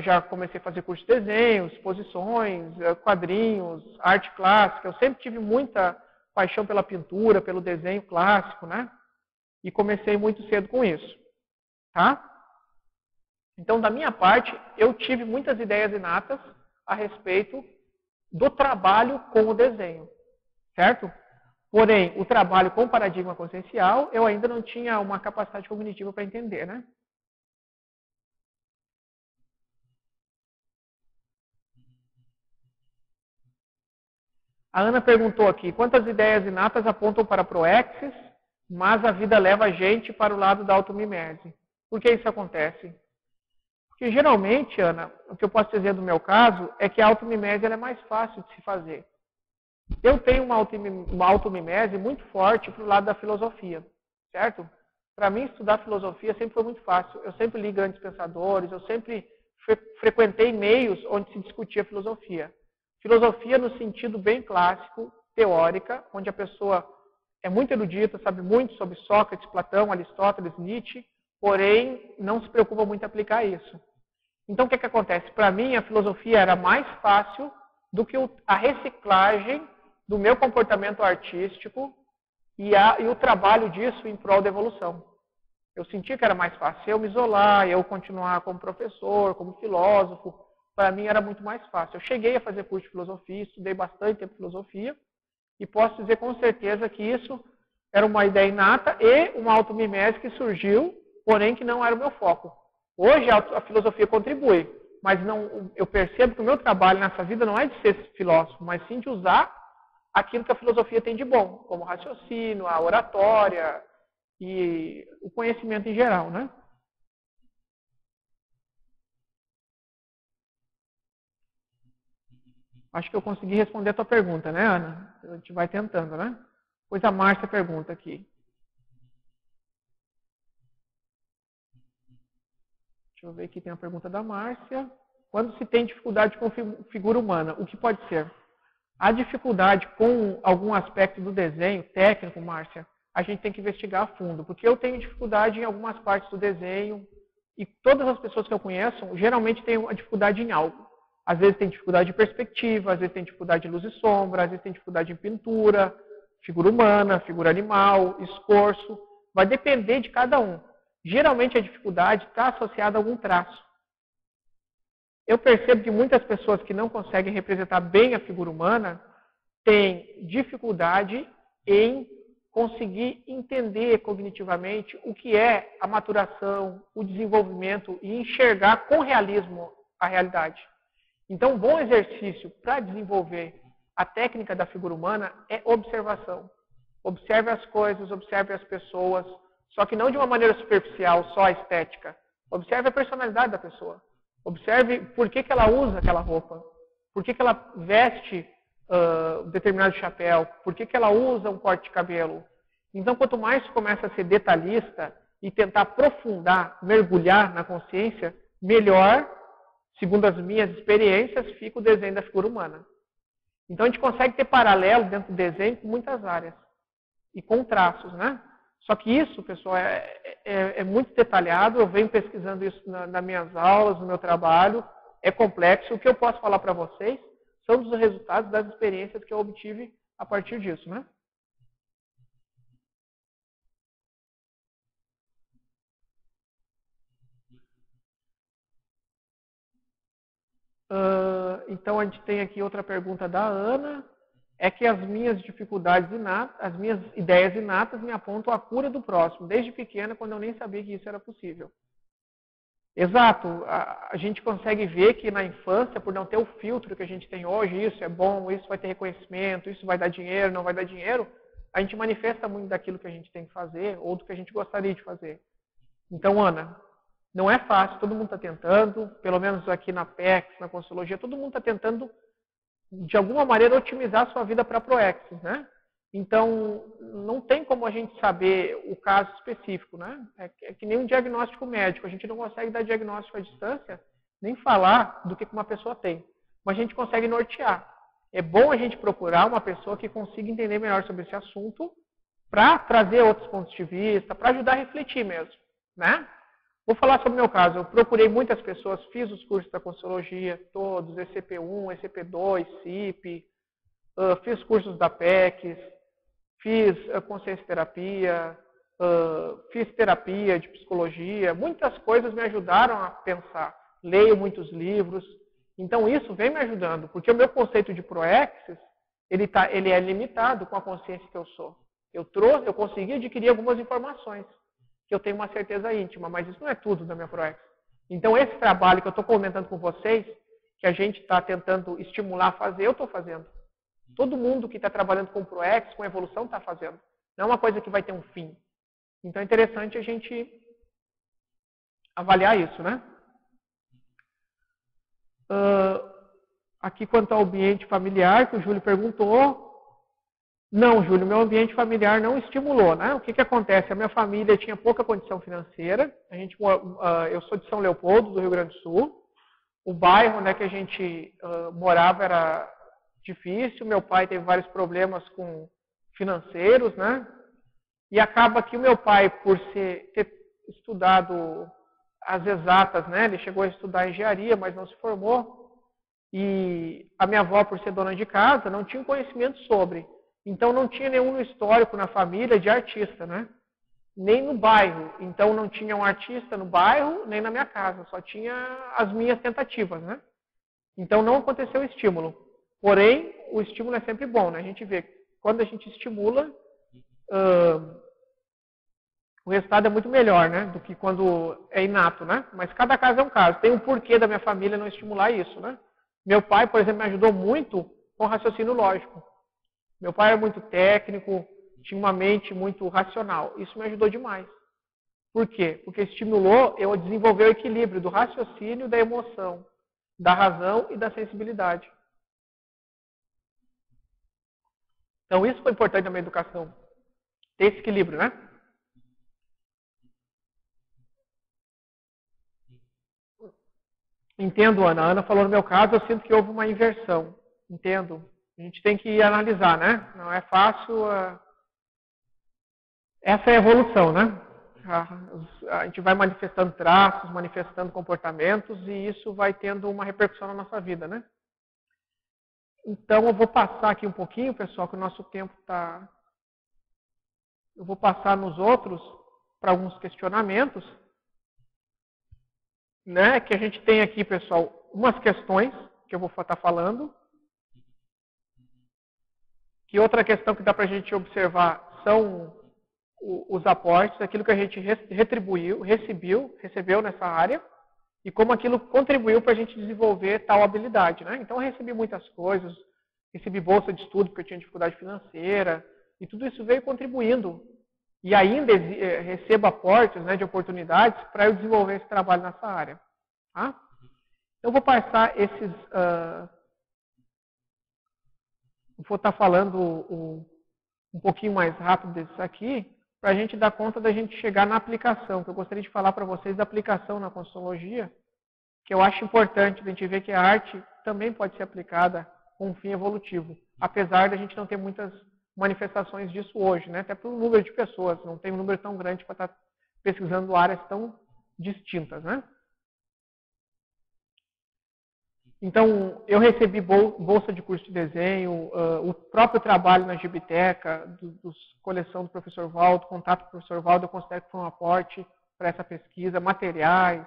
Speaker 1: já comecei a fazer curso de desenho, exposições, quadrinhos, arte clássica. Eu sempre tive muita paixão pela pintura, pelo desenho clássico, né? E comecei muito cedo com isso, tá? Então, da minha parte, eu tive muitas ideias inatas a respeito do trabalho com o desenho, certo? Porém, o trabalho com o paradigma consciencial, eu ainda não tinha uma capacidade cognitiva para entender, né? A Ana perguntou aqui, quantas ideias inatas apontam para proexes, mas a vida leva a gente para o lado da automimese? Por que isso acontece? Porque geralmente, Ana, o que eu posso dizer do meu caso é que a automimese é mais fácil de se fazer. Eu tenho uma automimese muito forte para o lado da filosofia, certo? Para mim, estudar filosofia sempre foi muito fácil. Eu sempre li grandes pensadores, eu sempre frequentei meios onde se discutia filosofia. Filosofia no sentido bem clássico, teórica, onde a pessoa é muito erudita, sabe muito sobre Sócrates, Platão, Aristóteles, Nietzsche, porém não se preocupa muito em aplicar isso. Então, o que acontece? Para mim, a filosofia era mais fácil do que a reciclagem do meu comportamento artístico e o trabalho disso em prol da evolução. Eu sentia que era mais fácil eu me isolar, eu continuar como professor, como filósofo. Para mim era muito mais fácil. Eu cheguei a fazer curso de filosofia, estudei bastante tempo filosofia e posso dizer com certeza que isso era uma ideia inata e uma automimese que surgiu, porém que não era o meu foco. Hoje a filosofia contribui, mas eu percebo que o meu trabalho nessa vida não é de ser filósofo, mas sim de usar aquilo que a filosofia tem de bom, como o raciocínio, a oratória e o conhecimento em geral, né? Acho que eu consegui responder a tua pergunta, né, Ana? A gente vai tentando, né? Pois a Márcia pergunta aqui. Deixa eu ver aqui, tem a pergunta da Márcia. Quando se tem dificuldade com figura humana, o que pode ser? A dificuldade com algum aspecto do desenho técnico, Márcia, a gente tem que investigar a fundo, porque eu tenho dificuldade em algumas partes do desenho e todas as pessoas que eu conheço geralmente têm uma dificuldade em algo. Às vezes tem dificuldade de perspectiva, às vezes tem dificuldade de luz e sombra, às vezes tem dificuldade em pintura, figura humana, figura animal, escorço. Vai depender de cada um. Geralmente a dificuldade está associada a algum traço. Eu percebo que muitas pessoas que não conseguem representar bem a figura humana têm dificuldade em conseguir entender cognitivamente o que é a maturação, o desenvolvimento e enxergar com realismo a realidade. Então, um bom exercício para desenvolver a técnica da figura humana é observação. Observe as coisas, observe as pessoas, só que não de uma maneira superficial, só a estética. Observe a personalidade da pessoa. Observe por que ela usa aquela roupa, por que ela veste um determinado chapéu, por que ela usa um corte de cabelo. Então, quanto mais começa a ser detalhista e tentar aprofundar, mergulhar na consciência, melhor, segundo as minhas experiências, fica o desenho da figura humana. Então, a gente consegue ter paralelo dentro do desenho com muitas áreas e com traços, né? Só que isso, pessoal, é muito detalhado, eu venho pesquisando isso nas minhas aulas, no meu trabalho, é complexo. O que eu posso falar para vocês são os resultados das experiências que eu obtive a partir disso, né? Então, a gente tem aqui outra pergunta da Ana. É que as minhas dificuldades inatas, as minhas ideias inatas me apontam a cura do próximo, desde pequena, quando eu nem sabia que isso era possível. Exato. A gente consegue ver que na infância, por não ter o filtro que a gente tem hoje, isso é bom, isso vai ter reconhecimento, isso vai dar dinheiro, não vai dar dinheiro, a gente manifesta muito daquilo que a gente tem que fazer ou do que a gente gostaria de fazer. Então, Ana, não é fácil, todo mundo está tentando, pelo menos aqui na PEX, na Conselhologia, todo mundo está tentando de alguma maneira, otimizar a sua vida para a Proexis, né? Então, não tem como a gente saber o caso específico, né? É que nem um diagnóstico médico. A gente não consegue dar diagnóstico à distância, nem falar do que uma pessoa tem. Mas a gente consegue nortear. É bom a gente procurar uma pessoa que consiga entender melhor sobre esse assunto para trazer outros pontos de vista, para ajudar a refletir mesmo, né? Vou falar sobre o meu caso. Eu procurei muitas pessoas, fiz os cursos da Conselhologia, todos, ECP1, ECP2, CIP, fiz cursos da PECs, fiz consciência terapia, fiz terapia de psicologia. Muitas coisas me ajudaram a pensar. Leio muitos livros. Então, isso vem me ajudando, porque o meu conceito de Proexis, ele é limitado com a consciência que eu sou. Eu consegui adquirir algumas informações que eu tenho uma certeza íntima, mas isso não é tudo da minha Proexis. Então, esse trabalho que eu estou comentando com vocês, que a gente está tentando estimular a fazer, eu estou fazendo. Todo mundo que está trabalhando com Proexis, com evolução, está fazendo. Não é uma coisa que vai ter um fim. Então, é interessante a gente avaliar isso, né? Aqui, quanto ao ambiente familiar, que o Júlio perguntou, não, Júlio, meu ambiente familiar não estimulou, né? O que acontece? A minha família tinha pouca condição financeira. Eu sou de São Leopoldo, do Rio Grande do Sul. O bairro, né, que a gente morava era difícil. Meu pai teve vários problemas financeiros, né? E acaba que o meu pai, por ter estudado as exatas, né? Ele chegou a estudar engenharia, mas não se formou. E a minha avó, por ser dona de casa, não tinha conhecimento sobre. Então, não tinha nenhum histórico na família de artista, né? Nem no bairro. Então, não tinha um artista no bairro, nem na minha casa. Só tinha as minhas tentativas, né? Então, não aconteceu o estímulo. Porém, o estímulo é sempre bom, né? A gente vê, quando a gente estimula, o resultado é muito melhor, né? Do que quando é inato, né? Mas cada caso é um caso. Tem um porquê da minha família não estimular isso, né? Meu pai, por exemplo, me ajudou muito com raciocínio lógico. Meu pai era muito técnico, tinha uma mente muito racional. Isso me ajudou demais. Por quê? Porque estimulou eu a desenvolver o equilíbrio do raciocínio, da emoção, da razão e da sensibilidade. Então, isso foi importante na educação, ter esse equilíbrio, né? Entendo, Ana. A Ana falou no meu caso, eu sinto que houve uma inversão. Entendo. A gente tem que analisar, né? Não é fácil. Essa é a evolução, né? A gente vai manifestando traços, manifestando comportamentos e isso vai tendo uma repercussão na nossa vida, né? Então, eu vou passar aqui um pouquinho, pessoal, que o nosso tempo está... Eu vou passar nos outros para alguns questionamentos, né? Que a gente tem aqui, pessoal, umas questões que eu vou estar falando. Que outra questão que dá para a gente observar são os aportes, aquilo que a gente recebeu nessa área, e como aquilo contribuiu para a gente desenvolver tal habilidade, né? Então, eu recebi muitas coisas, recebi bolsa de estudo porque eu tinha dificuldade financeira, e tudo isso veio contribuindo. E ainda recebo aportes, né, de oportunidades para eu desenvolver esse trabalho nessa área. Tá? Então, eu vou passar esses... vou estar falando um pouquinho mais rápido desses aqui, para a gente dar conta da gente chegar na aplicação, que eu gostaria de falar para vocês da aplicação na Constantologia, que eu acho importante a gente ver que a arte também pode ser aplicada com um fim evolutivo, apesar de a gente não ter muitas manifestações disso hoje, né? Até pelo número de pessoas, não tem um número tão grande para estar pesquisando áreas tão distintas, né? Então, eu recebi bolsa de curso de desenho, o próprio trabalho na Gibiteca, coleção do professor Valdo, contato com o professor Valdo, eu considero que foi um aporte para essa pesquisa, materiais,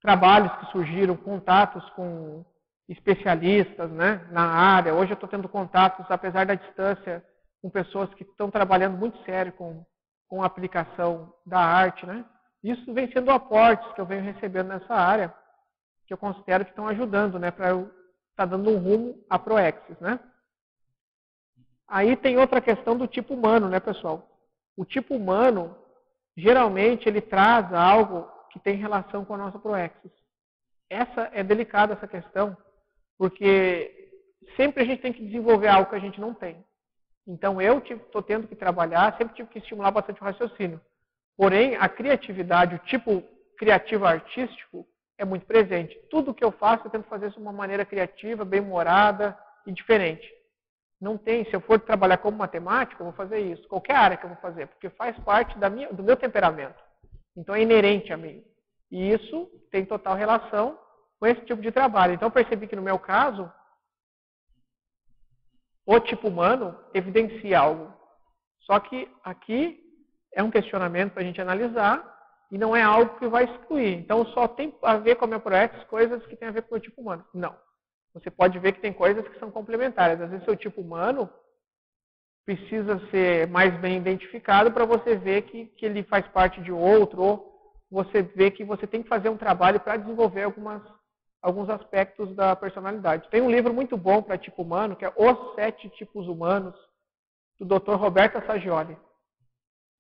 Speaker 1: trabalhos que surgiram, contatos com especialistas, né, na área. Hoje eu estou tendo contatos, apesar da distância, com pessoas que estão trabalhando muito sério com a aplicação da arte, né. Isso vem sendo aportes que eu venho recebendo nessa área, que eu considero que estão ajudando, né, para eu estar dando um rumo à Proexis, né. Aí tem outra questão do tipo humano, né, pessoal? O tipo humano, geralmente, ele traz algo que tem relação com a nossa Proexis. Essa é delicada, essa questão, porque sempre a gente tem que desenvolver algo que a gente não tem. Então, eu estou tendo que trabalhar, sempre tive que estimular bastante o raciocínio. Porém, a criatividade, o tipo criativo artístico, é muito presente. Tudo que eu faço, eu tento fazer isso de uma maneira criativa, bem-humorada e diferente. Não tem, se eu for trabalhar como matemático, eu vou fazer isso. Qualquer área que eu vou fazer, porque faz parte do meu temperamento. Então, é inerente a mim. E isso tem total relação com esse tipo de trabalho. Então, eu percebi que, no meu caso, o tipo humano evidencia algo. Só que aqui é um questionamento para a gente analisar e não é algo que vai excluir. Então, só tem a ver com a minha Proexis coisas que tem a ver com o tipo humano. Não. Você pode ver que tem coisas que são complementares. Às vezes, seu tipo humano precisa ser mais bem identificado para você ver que ele faz parte de outro, ou você vê que você tem que fazer um trabalho para desenvolver alguns aspectos da personalidade. Tem um livro muito bom para tipo humano, que é Os 7 Tipos Humanos, do Dr. Roberto Assagioli.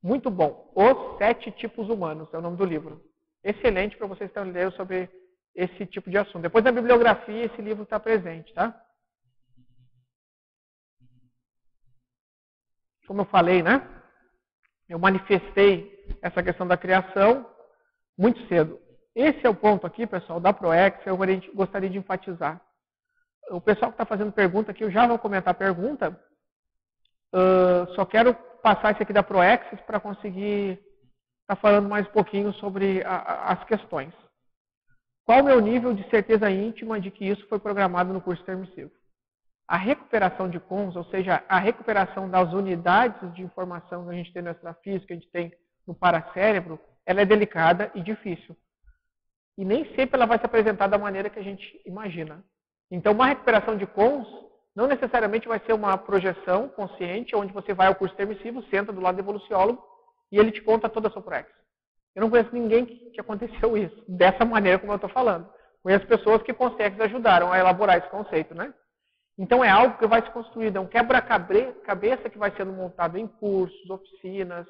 Speaker 1: Muito bom. Os 7 Tipos Humanos é o nome do livro. Excelente para vocês estarem lendo sobre esse tipo de assunto. Depois na bibliografia esse livro está presente, tá? Como eu falei, né? Eu manifestei essa questão da criação muito cedo. Esse é o ponto aqui, pessoal, da Proexis, eu gostaria de enfatizar. O pessoal que está fazendo pergunta aqui, eu já vou comentar a pergunta. Só quero passar isso aqui da Proexis para conseguir estar falando mais um pouquinho sobre as questões. Qual o meu nível de certeza íntima de que isso foi programado no curso permissivo? A recuperação de cons, ou seja, a recuperação das unidades de informação que a gente tem no extrafísico, que a gente tem no paracérebro, ela é delicada e difícil. E nem sempre ela vai se apresentar da maneira que a gente imagina. Então, uma recuperação de cons não necessariamente vai ser uma projeção consciente, onde você vai ao curso permissivo, senta do lado do evoluciólogo e ele te conta toda a sua Proexis. Eu não conheço ninguém que aconteceu isso, dessa maneira como eu estou falando. Conheço pessoas que conseguem ajudaram a elaborar esse conceito, né? Então, é algo que vai se construir, é um quebra-cabeça que vai sendo montado em cursos, oficinas,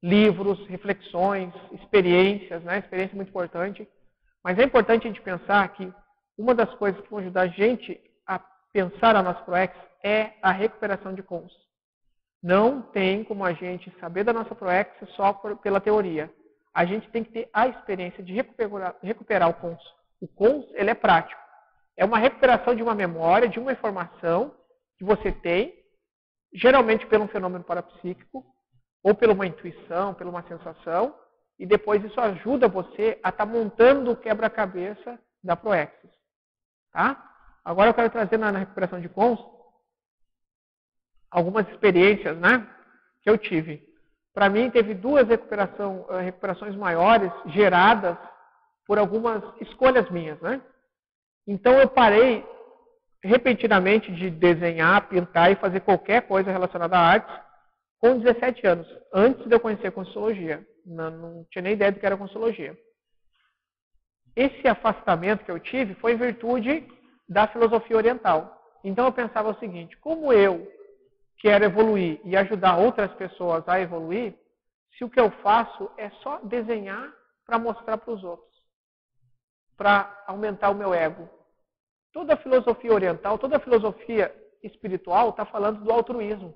Speaker 1: livros, reflexões, experiências, né? Experiência é muito importante. Mas é importante a gente pensar que uma das coisas que vão ajudar a gente a pensar a nossa Proexis é a recuperação de cons. Não tem como a gente saber da nossa ProEx só pela teoria. A gente tem que ter a experiência de recuperar o cons. O cons, ele é prático. É uma recuperação de uma memória, de uma informação que você tem, geralmente pelo um fenômeno parapsíquico, ou por uma intuição, por uma sensação, e depois isso ajuda você a estar montando o quebra-cabeça da Proexis. Tá? Agora eu quero trazer na recuperação de cons algumas experiências, né, que eu tive. Para mim, teve duas recuperações maiores geradas por algumas escolhas minhas, né? Então eu parei repentinamente de desenhar, pintar e fazer qualquer coisa relacionada à arte com 17 anos, antes de eu conhecer a Conscienciologia. Não tinha nem ideia do que era Conscienciologia. Esse afastamento que eu tive foi em virtude da filosofia oriental. Então eu pensava o seguinte, como eu quero evoluir e ajudar outras pessoas a evoluir, se o que eu faço é só desenhar para mostrar para os outros, para aumentar o meu ego. Toda a filosofia oriental, toda a filosofia espiritual está falando do altruísmo,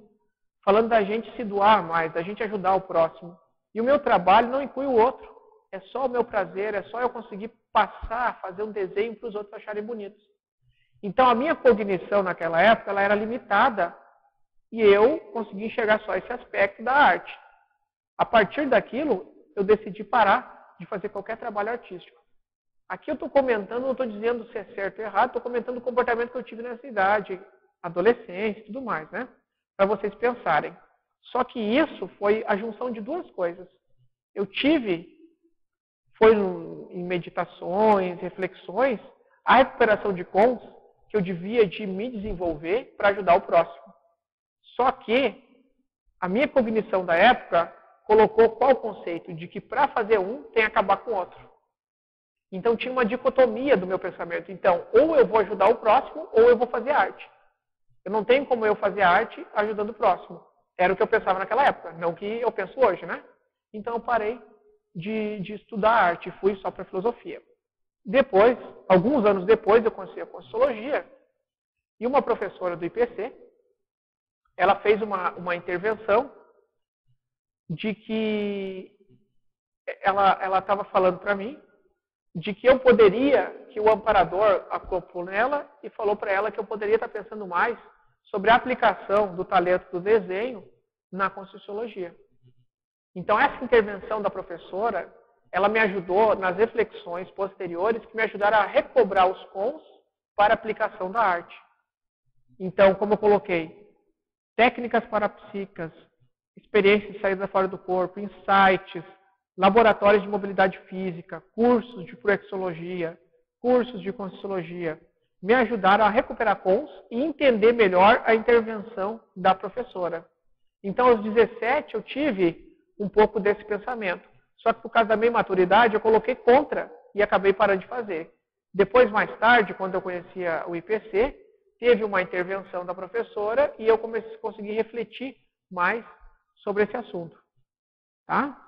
Speaker 1: falando da gente se doar mais, da gente ajudar o próximo. E o meu trabalho não inclui o outro. É só o meu prazer, é só eu conseguir passar, fazer um desenho para os outros acharem bonitos. Então a minha cognição naquela época ela era limitada e eu consegui enxergar só esse aspecto da arte. A partir daquilo, eu decidi parar de fazer qualquer trabalho artístico. Aqui eu estou comentando, não estou dizendo se é certo ou errado, estou comentando o comportamento que eu tive nessa idade, adolescência e tudo mais, né? Para vocês pensarem. Só que isso foi a junção de duas coisas. Eu tive, foi em meditações, reflexões, a recuperação de cons que eu devia de me desenvolver para ajudar o próximo. Só que a minha cognição da época colocou qual conceito? De que para fazer um tem que acabar com o outro. Então tinha uma dicotomia do meu pensamento. Então, ou eu vou ajudar o próximo, ou eu vou fazer arte. Eu não tenho como eu fazer arte ajudando o próximo. Era o que eu pensava naquela época, não o que eu penso hoje, né? Então eu parei de estudar arte e fui só para filosofia. Depois, alguns anos depois, eu conheci a Conscienciologia e uma professora do IPC, ela fez uma intervenção de que ela estava falando para mim de que eu poderia, que o amparador acoplou nela e falou para ela que eu poderia estar pensando mais sobre a aplicação do talento do desenho na Conscienciologia. Então essa intervenção da professora, ela me ajudou nas reflexões posteriores que me ajudaram a recobrar os cons para a aplicação da arte. Então, como eu coloquei, técnicas parapsíquicas, experiências de saída fora do corpo, insights, laboratórios de mobilidade física, cursos de proexologia, cursos de conscienciologia, me ajudaram a recuperar cons e entender melhor a intervenção da professora. Então, aos 17, eu tive um pouco desse pensamento. Só que por causa da minha imaturidade, eu coloquei contra e acabei parando de fazer. Depois, mais tarde, quando eu conhecia o IPC, teve uma intervenção da professora e eu consegui refletir mais sobre esse assunto. Tá?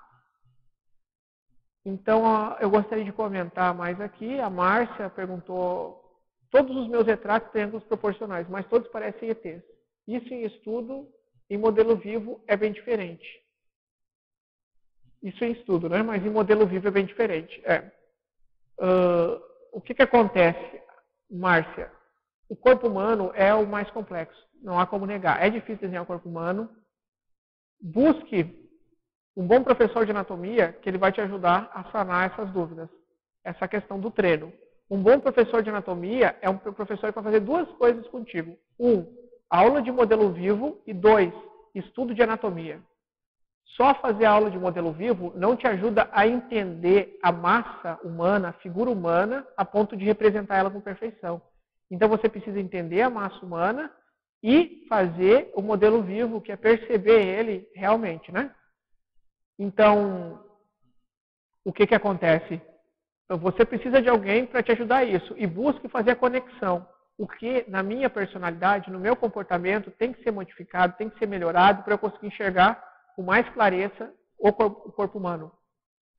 Speaker 1: Então, eu gostaria de comentar mais aqui. A Márcia perguntou, todos os meus retratos têm ângulos proporcionais, mas todos parecem ETs. Isso em estudo, em modelo vivo, é bem diferente. Isso em estudo, né? Mas em modelo vivo é bem diferente. O que acontece, Márcia? O corpo humano é o mais complexo, não há como negar. É difícil desenhar o corpo humano. Busque um bom professor de anatomia que ele vai te ajudar a sanar essas dúvidas. Essa questão do treino. Um bom professor de anatomia é um professor que vai fazer duas coisas contigo. 1, aula de modelo vivo e 2, estudo de anatomia. Só fazer aula de modelo vivo não te ajuda a entender a massa humana, a figura humana, a ponto de representar ela com perfeição. Então você precisa entender a massa humana e fazer o modelo vivo, que é perceber ele realmente, né? Então, o que acontece? Você precisa de alguém para te ajudar a isso e busque fazer a conexão. O que, na minha personalidade, no meu comportamento, tem que ser modificado, tem que ser melhorado para eu conseguir enxergar com mais clareza o corpo humano.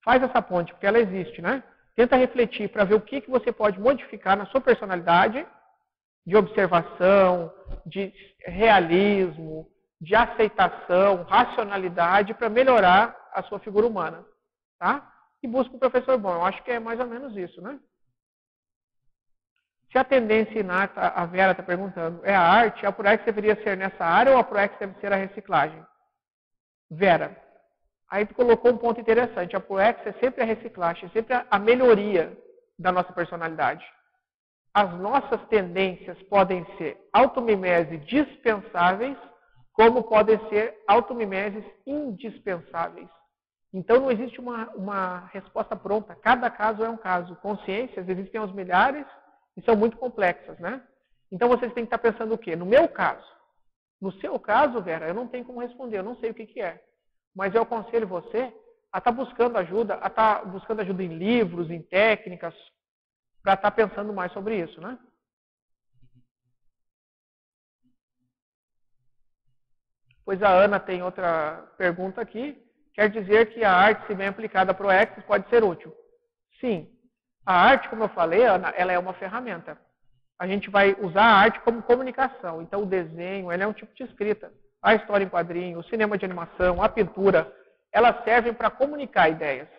Speaker 1: Faz essa ponte, porque ela existe, né? Tenta refletir para ver o que você pode modificar na sua personalidade de observação, de realismo, de aceitação, racionalidade para melhorar a sua figura humana. Tá? E busca um professor bom. Eu acho que é mais ou menos isso, né? Se a tendência inata, a Vera está perguntando, é a arte, a ProEx deveria ser nessa área ou a ProEx deve ser a reciclagem? Vera, aí tu colocou um ponto interessante. A ProEx é sempre a reciclagem, é sempre a melhoria da nossa personalidade. As nossas tendências podem ser automimese dispensáveis, como podem ser automimeses indispensáveis. Então não existe uma resposta pronta. Cada caso é um caso. Consciências existem aos milhares e são muito complexas, né? Então vocês têm que estar pensando o quê? No meu caso. No seu caso, Vera, eu não tenho como responder, eu não sei o que é. Mas eu aconselho você a estar buscando ajuda, em livros, em técnicas, para estar pensando mais sobre isso, né? Pois a Ana tem outra pergunta aqui. Quer dizer que a arte, se bem aplicada para o ProEx, pode ser útil? Sim. A arte, como eu falei, Ana, ela é uma ferramenta. A gente vai usar a arte como comunicação. Então, o desenho, ele é um tipo de escrita. A história em quadrinho, o cinema de animação, a pintura, elas servem para comunicar ideias.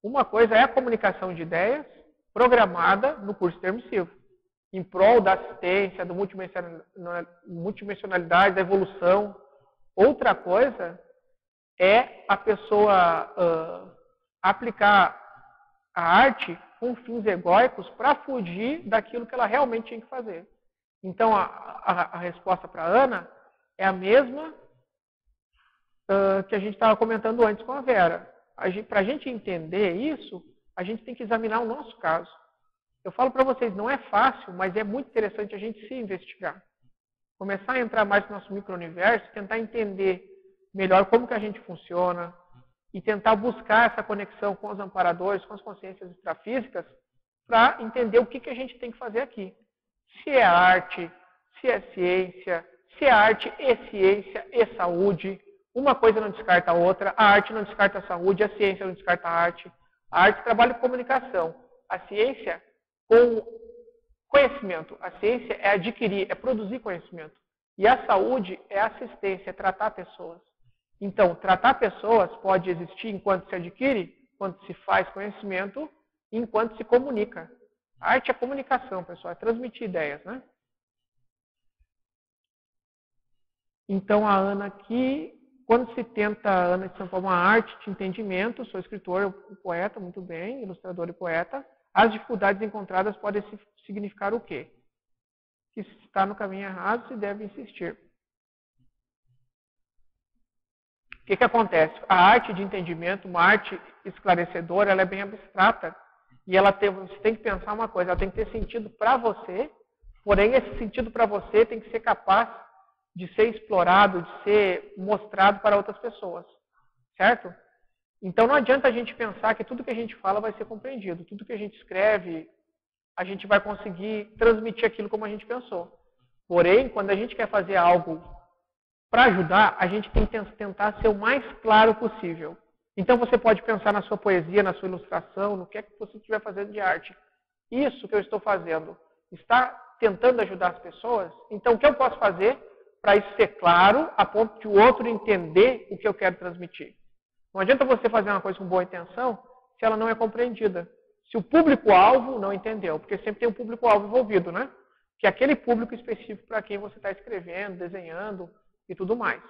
Speaker 1: Uma coisa é a comunicação de ideias programada no curso permissivo, em prol da assistência, da multidimensionalidade, da evolução. Outra coisa é a pessoa aplicar a arte com fins egóicos para fugir daquilo que ela realmente tinha que fazer. Então, a resposta para a Ana é a mesma que a gente estava comentando antes com a Vera. Para a gente entender isso, a gente tem que examinar o nosso caso. Eu falo para vocês, não é fácil, mas é muito interessante a gente se investigar. Começar a entrar mais no nosso micro-universo, tentar entender melhor como que a gente funciona e tentar buscar essa conexão com os amparadores, com as consciências extrafísicas, para entender o que a gente tem que fazer aqui. Se é arte, se é ciência, se é arte e ciência e saúde. Uma coisa não descarta a outra, a arte não descarta a saúde, a ciência não descarta a arte. A arte trabalha com comunicação, a ciência com conhecimento. A ciência é adquirir, é produzir conhecimento. E a saúde é assistência, é tratar pessoas. Então, tratar pessoas pode existir enquanto se adquire, enquanto se faz conhecimento, e enquanto se comunica. A arte é comunicação, pessoal, é transmitir ideias, né? Então, a Ana aqui, quando se tenta, a Ana de São Paulo, uma arte de entendimento, sou escritor e poeta, muito bem, ilustrador e poeta, as dificuldades encontradas podem significar o quê? Que se está no caminho errado, se deve insistir. O que acontece? A arte de entendimento, uma arte esclarecedora, ela é bem abstrata. E você tem que pensar uma coisa, ela tem que ter sentido para você, porém esse sentido para você tem que ser capaz de ser explorado, de ser mostrado para outras pessoas. Certo? Então não adianta a gente pensar que tudo que a gente fala vai ser compreendido. Tudo que a gente escreve, a gente vai conseguir transmitir aquilo como a gente pensou. Porém, quando a gente quer fazer algo para ajudar, a gente tem que tentar ser o mais claro possível. Então você pode pensar na sua poesia, na sua ilustração, no que é que você estiver fazendo de arte. Isso que eu estou fazendo está tentando ajudar as pessoas? Então o que eu posso fazer para isso ser claro, a ponto de o outro entender o que eu quero transmitir? Não adianta você fazer uma coisa com boa intenção se ela não é compreendida. Se o público-alvo não entendeu, porque sempre tem um público-alvo envolvido, né? Que é aquele público específico para quem você está escrevendo, desenhando e tudo mais.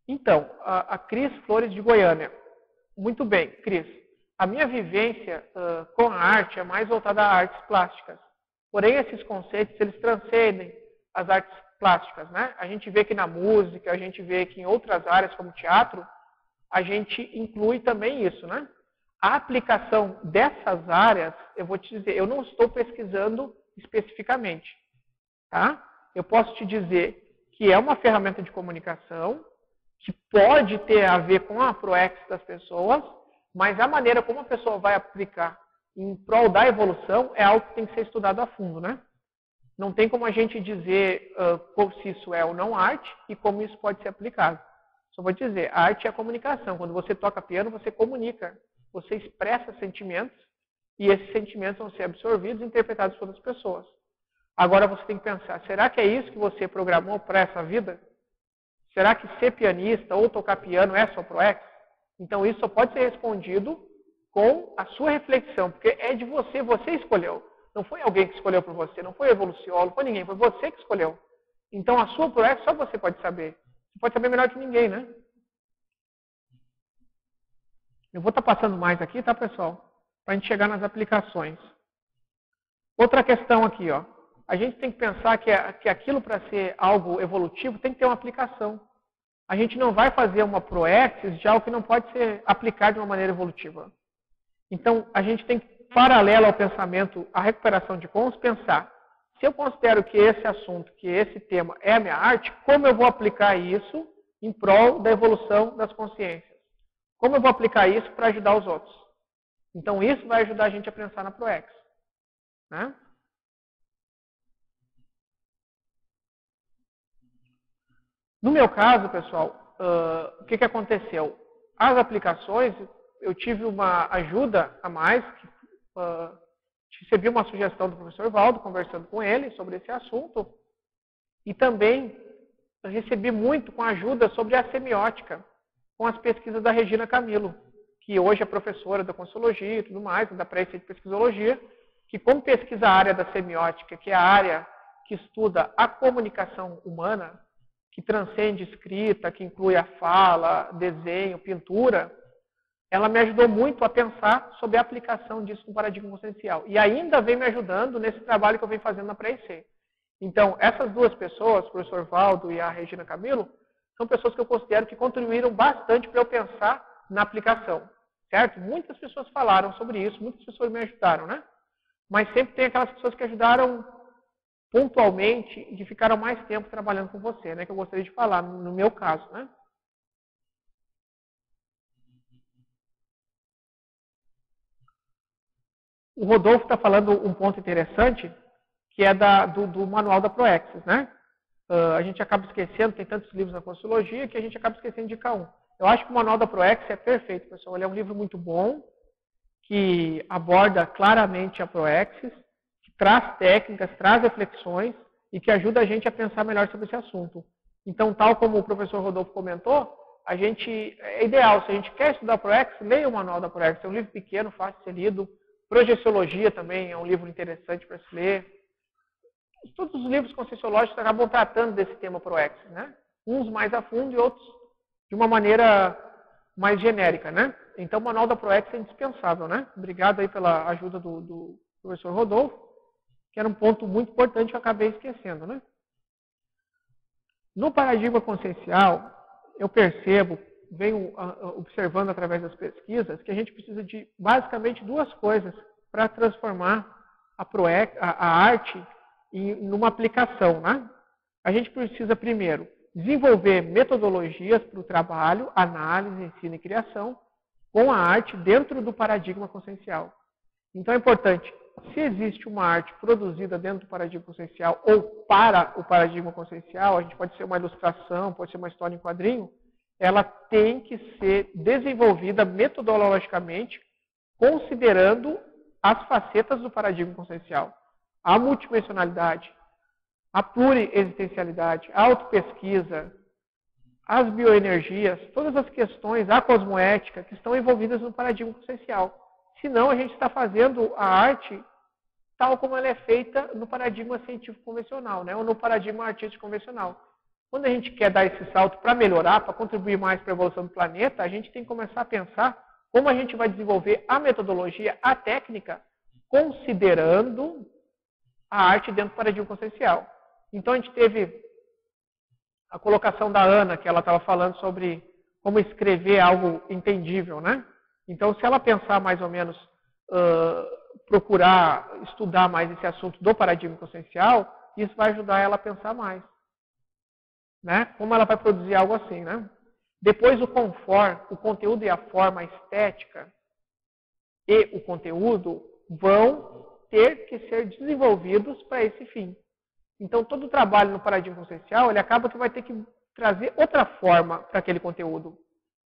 Speaker 1: Então, a Cris Flores de Goiânia. Muito bem, Cris. A minha vivência com a arte é mais voltada a artes plásticas. Porém, esses conceitos, eles transcendem as artes plásticas, né? A gente vê que na música, a gente vê que em outras áreas como teatro, a gente inclui também isso, né? A aplicação dessas áreas, eu vou te dizer, eu não estou pesquisando especificamente, tá? Eu posso te dizer que é uma ferramenta de comunicação, que pode ter a ver com a ProEx das pessoas, mas a maneira como a pessoa vai aplicar em prol da evolução é algo que tem que ser estudado a fundo, né? Não tem como a gente dizer se isso é ou não arte e como isso pode ser aplicado. Só vou dizer, a arte é a comunicação. Quando você toca piano, você comunica, você expressa sentimentos e esses sentimentos vão ser absorvidos e interpretados por outras pessoas. Agora você tem que pensar, será que é isso que você programou para essa vida? Será que ser pianista ou tocar piano é só ProEx? Então isso só pode ser respondido com a sua reflexão, porque é de você, você escolheu. Não foi alguém que escolheu por você, não foi o evoluciólogo, não foi ninguém, foi você que escolheu. Então a sua ProEx só você pode saber. Você pode saber melhor que ninguém, né? Eu vou estar passando mais aqui, tá, pessoal? Para a gente chegar nas aplicações. Outra questão aqui, ó. A gente tem que pensar que aquilo para ser algo evolutivo tem que ter uma aplicação. A gente não vai fazer uma proexis de algo que não pode ser aplicado de uma maneira evolutiva. Então, a gente tem que, paralelo ao pensamento, a recuperação de cons, pensar, se eu considero que esse assunto, que esse tema é a minha arte, como eu vou aplicar isso em prol da evolução das consciências? Como eu vou aplicar isso para ajudar os outros? Então, isso vai ajudar a gente a pensar na proex, né? No meu caso, pessoal, o que aconteceu? As aplicações, eu tive uma ajuda a mais, recebi uma sugestão do professor Valdo, conversando com ele sobre esse assunto, e também recebi muito com ajuda sobre a semiótica, com as pesquisas da Regina Camilo, que hoje é professora da Consciologia e tudo mais, da pré-ciência de pesquisologia, que como pesquisa a área da semiótica, que é a área que estuda a comunicação humana, que transcende escrita, que inclui a fala, desenho, pintura, ela me ajudou muito a pensar sobre a aplicação disso no paradigma consciencial. E ainda vem me ajudando nesse trabalho que eu venho fazendo na pré-IC. Então, essas duas pessoas, o professor Valdo e a Regina Camilo, são pessoas que eu considero que contribuíram bastante para eu pensar na aplicação. Certo? Muitas pessoas falaram sobre isso, muitas pessoas me ajudaram, né? Mas sempre tem aquelas pessoas que ajudaram pontualmente e que ficaram mais tempo trabalhando com você, né? Que eu gostaria de falar, no meu caso, né? O Rodolfo está falando um ponto interessante, que é do manual da Proexis, né? A gente acaba esquecendo, tem tantos livros na Consciologia, que a gente acaba esquecendo de indicar um. Eu acho que o manual da Proexis é perfeito, pessoal. Ele é um livro muito bom, que aborda claramente a Proexis, que traz técnicas, traz reflexões e que ajuda a gente a pensar melhor sobre esse assunto. Então, tal como o professor Rodolfo comentou, é ideal, se a gente quer estudar Proexis, leia o manual da Proexis. É um livro pequeno, fácil de ser lido. Projeciologia também é um livro interessante para se ler. Todos os livros conscienciológicos acabam tratando desse tema Proexis, né? Uns mais a fundo e outros de uma maneira mais genérica, né? Então, o manual da Proexis é indispensável, né? Obrigado aí pela ajuda do professor Rodolfo, que era um ponto muito importante que eu acabei esquecendo, né? No paradigma consciencial, eu percebo, venho observando através das pesquisas, que a gente precisa de basicamente duas coisas para transformar a arte numa aplicação, né? A gente precisa, primeiro, desenvolver metodologias para o trabalho, análise, ensino e criação com a arte dentro do paradigma consciencial. Então é importante, se existe uma arte produzida dentro do paradigma consciencial ou para o paradigma consciencial, a gente pode ser uma ilustração, pode ser uma história em quadrinho, ela tem que ser desenvolvida metodologicamente, considerando as facetas do paradigma consciencial. A multidimensionalidade, a pluriexistencialidade, a autopesquisa, as bioenergias, todas as questões, a cosmoética, que estão envolvidas no paradigma consciencial. Senão, a gente está fazendo a arte tal como ela é feita no paradigma científico convencional, né? Ou no paradigma artístico convencional. Quando a gente quer dar esse salto para melhorar, para contribuir mais para a evolução do planeta, a gente tem que começar a pensar como a gente vai desenvolver a metodologia, a técnica, considerando a arte dentro do paradigma consciencial. Então, a gente teve a colocação da Ana, que ela estava falando sobre como escrever algo entendível, né? Então, se ela pensar mais ou menos, procurar estudar mais esse assunto do paradigma consciencial, isso vai ajudar ela a pensar mais. Né? Como ela vai produzir algo assim, né? Depois o conforme, o conteúdo e a forma, a estética e o conteúdo vão ter que ser desenvolvidos para esse fim. Então, todo o trabalho no paradigma consciencial, ele acaba que vai ter que trazer outra forma para aquele conteúdo.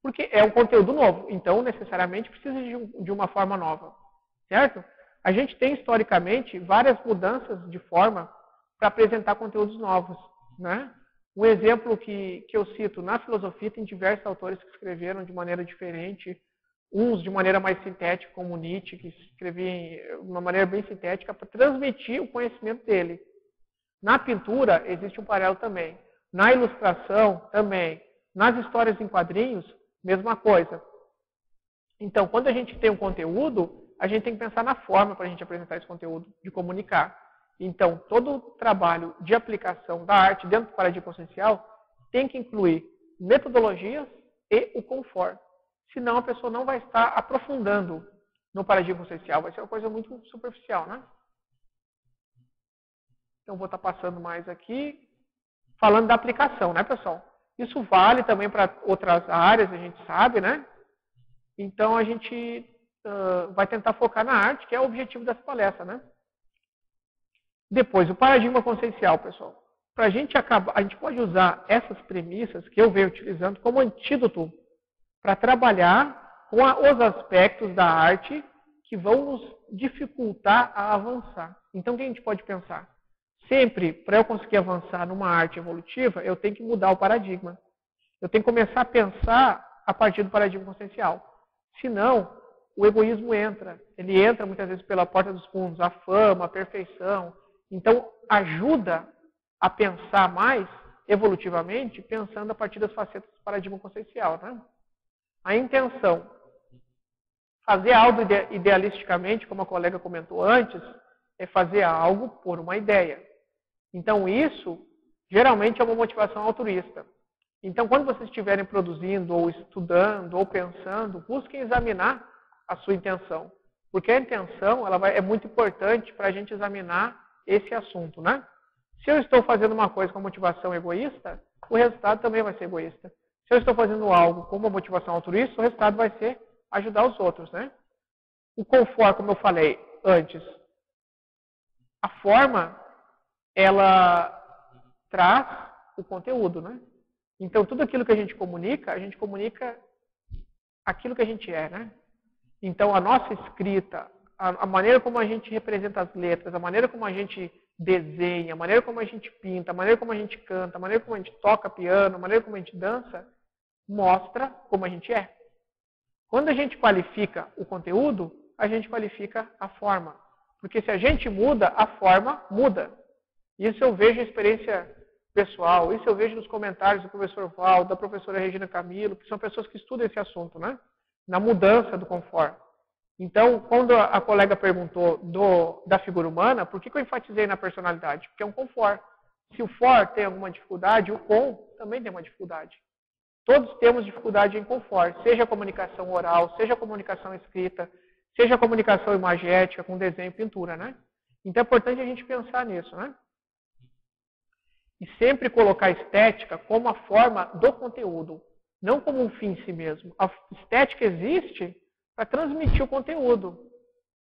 Speaker 1: Porque é um conteúdo novo, então necessariamente precisa de uma forma nova. Certo? A gente tem, historicamente, várias mudanças de forma para apresentar conteúdos novos, né? Um exemplo que eu cito na filosofia, tem diversos autores que escreveram de maneira diferente, uns de maneira mais sintética, como Nietzsche, que escrevia de uma maneira bem sintética para transmitir o conhecimento dele. Na pintura, existe um paralelo também. Na ilustração, também. Nas histórias em quadrinhos, mesma coisa. Então, quando a gente tem um conteúdo, a gente tem que pensar na forma para a gente apresentar esse conteúdo, de comunicar. Então, todo o trabalho de aplicação da arte dentro do paradigma consciencial tem que incluir metodologias e o conforto. Senão, a pessoa não vai estar aprofundando no paradigma consciencial. Vai ser uma coisa muito superficial, né? Então, vou estar passando mais aqui, falando da aplicação, né, pessoal? Isso vale também para outras áreas, a gente sabe, né? Então, a gente vai tentar focar na arte, que é o objetivo dessa palestra, né? Depois, o paradigma consciencial, pessoal. Para a gente pode usar essas premissas que eu venho utilizando como antídoto para trabalhar com os aspectos da arte que vão nos dificultar a avançar. Então, o que a gente pode pensar? Sempre, para eu conseguir avançar numa arte evolutiva, eu tenho que mudar o paradigma. Eu tenho que começar a pensar a partir do paradigma consciencial. Senão, o egoísmo entra. Ele entra muitas vezes pela porta dos fundos, a fama, a perfeição. Então, ajuda a pensar mais evolutivamente, pensando a partir das facetas do paradigma consciencial, né? A intenção, fazer algo idealisticamente, como a colega comentou antes, é fazer algo por uma ideia. Então, isso geralmente é uma motivação altruísta. Então, quando vocês estiverem produzindo, ou estudando, ou pensando, busquem examinar a sua intenção. Porque a intenção é muito importante para a gente examinar esse assunto, né? Se eu estou fazendo uma coisa com motivação egoísta, o resultado também vai ser egoísta. Se eu estou fazendo algo com uma motivação altruísta, o resultado vai ser ajudar os outros, né? O conforto, como eu falei antes, a forma, ela traz o conteúdo, né? Então, tudo aquilo que a gente comunica aquilo que a gente é, né? Então, a nossa escrita, a maneira como a gente representa as letras, a maneira como a gente desenha, a maneira como a gente pinta, a maneira como a gente canta, a maneira como a gente toca piano, a maneira como a gente dança, mostra como a gente é. Quando a gente qualifica o conteúdo, a gente qualifica a forma. Porque se a gente muda, a forma muda. Isso eu vejo em experiência pessoal, isso eu vejo nos comentários do professor Val, da professora Regina Camilo, que são pessoas que estudam esse assunto, né? Na mudança do conforto. Então, quando a colega perguntou da figura humana, por que eu enfatizei na personalidade? Porque é um conforto. Se o for tem alguma dificuldade, o com também tem uma dificuldade. Todos temos dificuldade em conforto, seja a comunicação oral, seja a comunicação escrita, seja a comunicação imagética, com desenho e pintura, né? Então é importante a gente pensar nisso, né? E sempre colocar a estética como a forma do conteúdo, não como um fim em si mesmo. A estética existe para transmitir o conteúdo,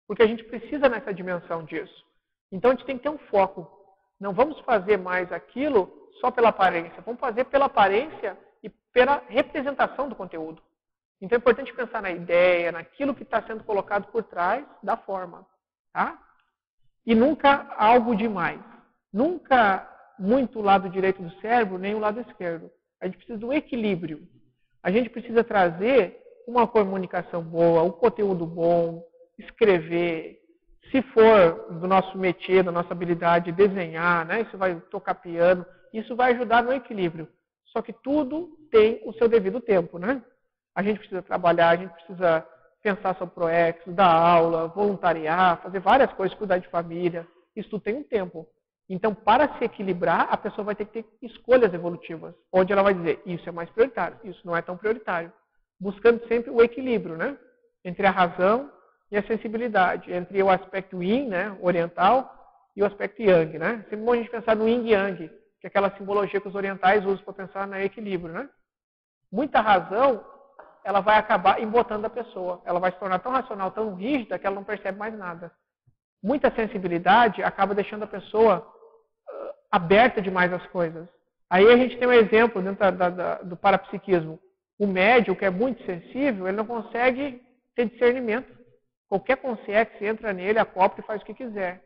Speaker 1: porque a gente precisa nessa dimensão disso. Então a gente tem que ter um foco. Não vamos fazer mais aquilo só pela aparência, vamos fazer pela aparência e pela representação do conteúdo. Então é importante pensar na ideia, naquilo que está sendo colocado por trás da forma. Tá? E nunca algo demais. Nunca muito o lado direito do cérebro, nem o lado esquerdo. A gente precisa de um equilíbrio. A gente precisa trazer uma comunicação boa, um conteúdo bom, escrever. Se for do nosso métier, da nossa habilidade, desenhar, né? Isso vai tocar piano, isso vai ajudar no equilíbrio. Só que tudo tem o seu devido tempo, né? A gente precisa trabalhar, a gente precisa pensar sobre projetos, dar aula, voluntariar, fazer várias coisas, cuidar de família. Isso tudo tem um tempo. Então, para se equilibrar, a pessoa vai ter que ter escolhas evolutivas, onde ela vai dizer, isso é mais prioritário, isso não é tão prioritário. Buscando sempre o equilíbrio, né? Entre a razão e a sensibilidade, entre o aspecto yin, né, oriental, e o aspecto yang, né? Sempre bom a gente pensar no yin e yang, que é aquela simbologia que os orientais usam para pensar no equilíbrio, né? Muita razão, ela vai acabar embotando a pessoa. Ela vai se tornar tão racional, tão rígida, que ela não percebe mais nada. Muita sensibilidade acaba deixando a pessoa aberta demais às coisas. Aí a gente tem um exemplo dentro do parapsiquismo. O médium, que é muito sensível, ele não consegue ter discernimento. Qualquer consciência entra nele, acopla e faz o que quiser.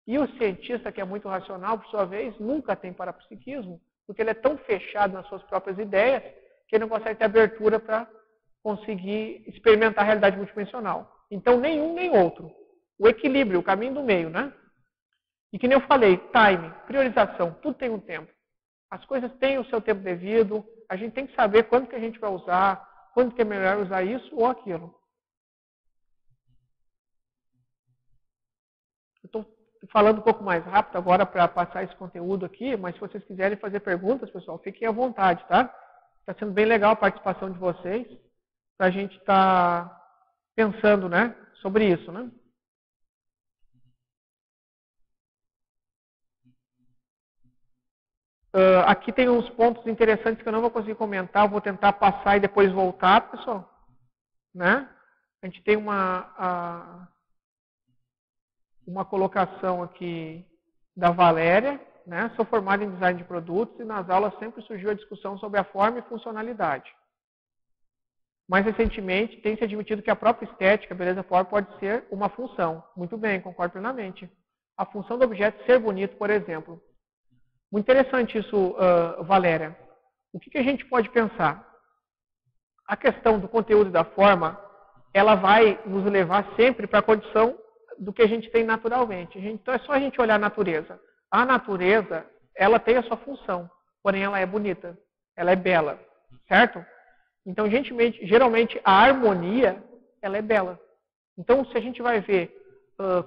Speaker 1: E o cientista, que é muito racional, por sua vez, nunca tem parapsiquismo, porque ele é tão fechado nas suas próprias ideias que ele não consegue ter abertura para conseguir experimentar a realidade multidimensional. Então, nenhum nem outro. O equilíbrio, o caminho do meio, né? E que nem eu falei, time, priorização, tudo tem um tempo. As coisas têm o seu tempo devido, a gente tem que saber quando que a gente vai usar, quando que é melhor usar isso ou aquilo. Eu estou falando um pouco mais rápido agora para passar esse conteúdo aqui, mas se vocês quiserem fazer perguntas, pessoal, fiquem à vontade, tá? Está sendo bem legal a participação de vocês, para a gente estar pensando, né, sobre isso, né? Aqui tem uns pontos interessantes que eu não vou conseguir comentar, eu vou tentar passar e depois voltar, pessoal. Né? A gente tem uma colocação aqui da Valéria, né? Sou formada em design de produtos e nas aulas sempre surgiu a discussão sobre a forma e funcionalidade. Mais recentemente, tem se admitido que a própria estética, beleza forma, pode ser uma função. Muito bem, concordo plenamente. A função do objeto ser bonito, por exemplo. Muito interessante isso, Valéria. O que a gente pode pensar? A questão do conteúdo e da forma, ela vai nos levar sempre para a condição do que a gente tem naturalmente. Então é só a gente olhar a natureza. A natureza, ela tem a sua função, porém ela é bonita, ela é bela, certo? Então, geralmente, a harmonia, ela é bela. Então, se a gente vai ver,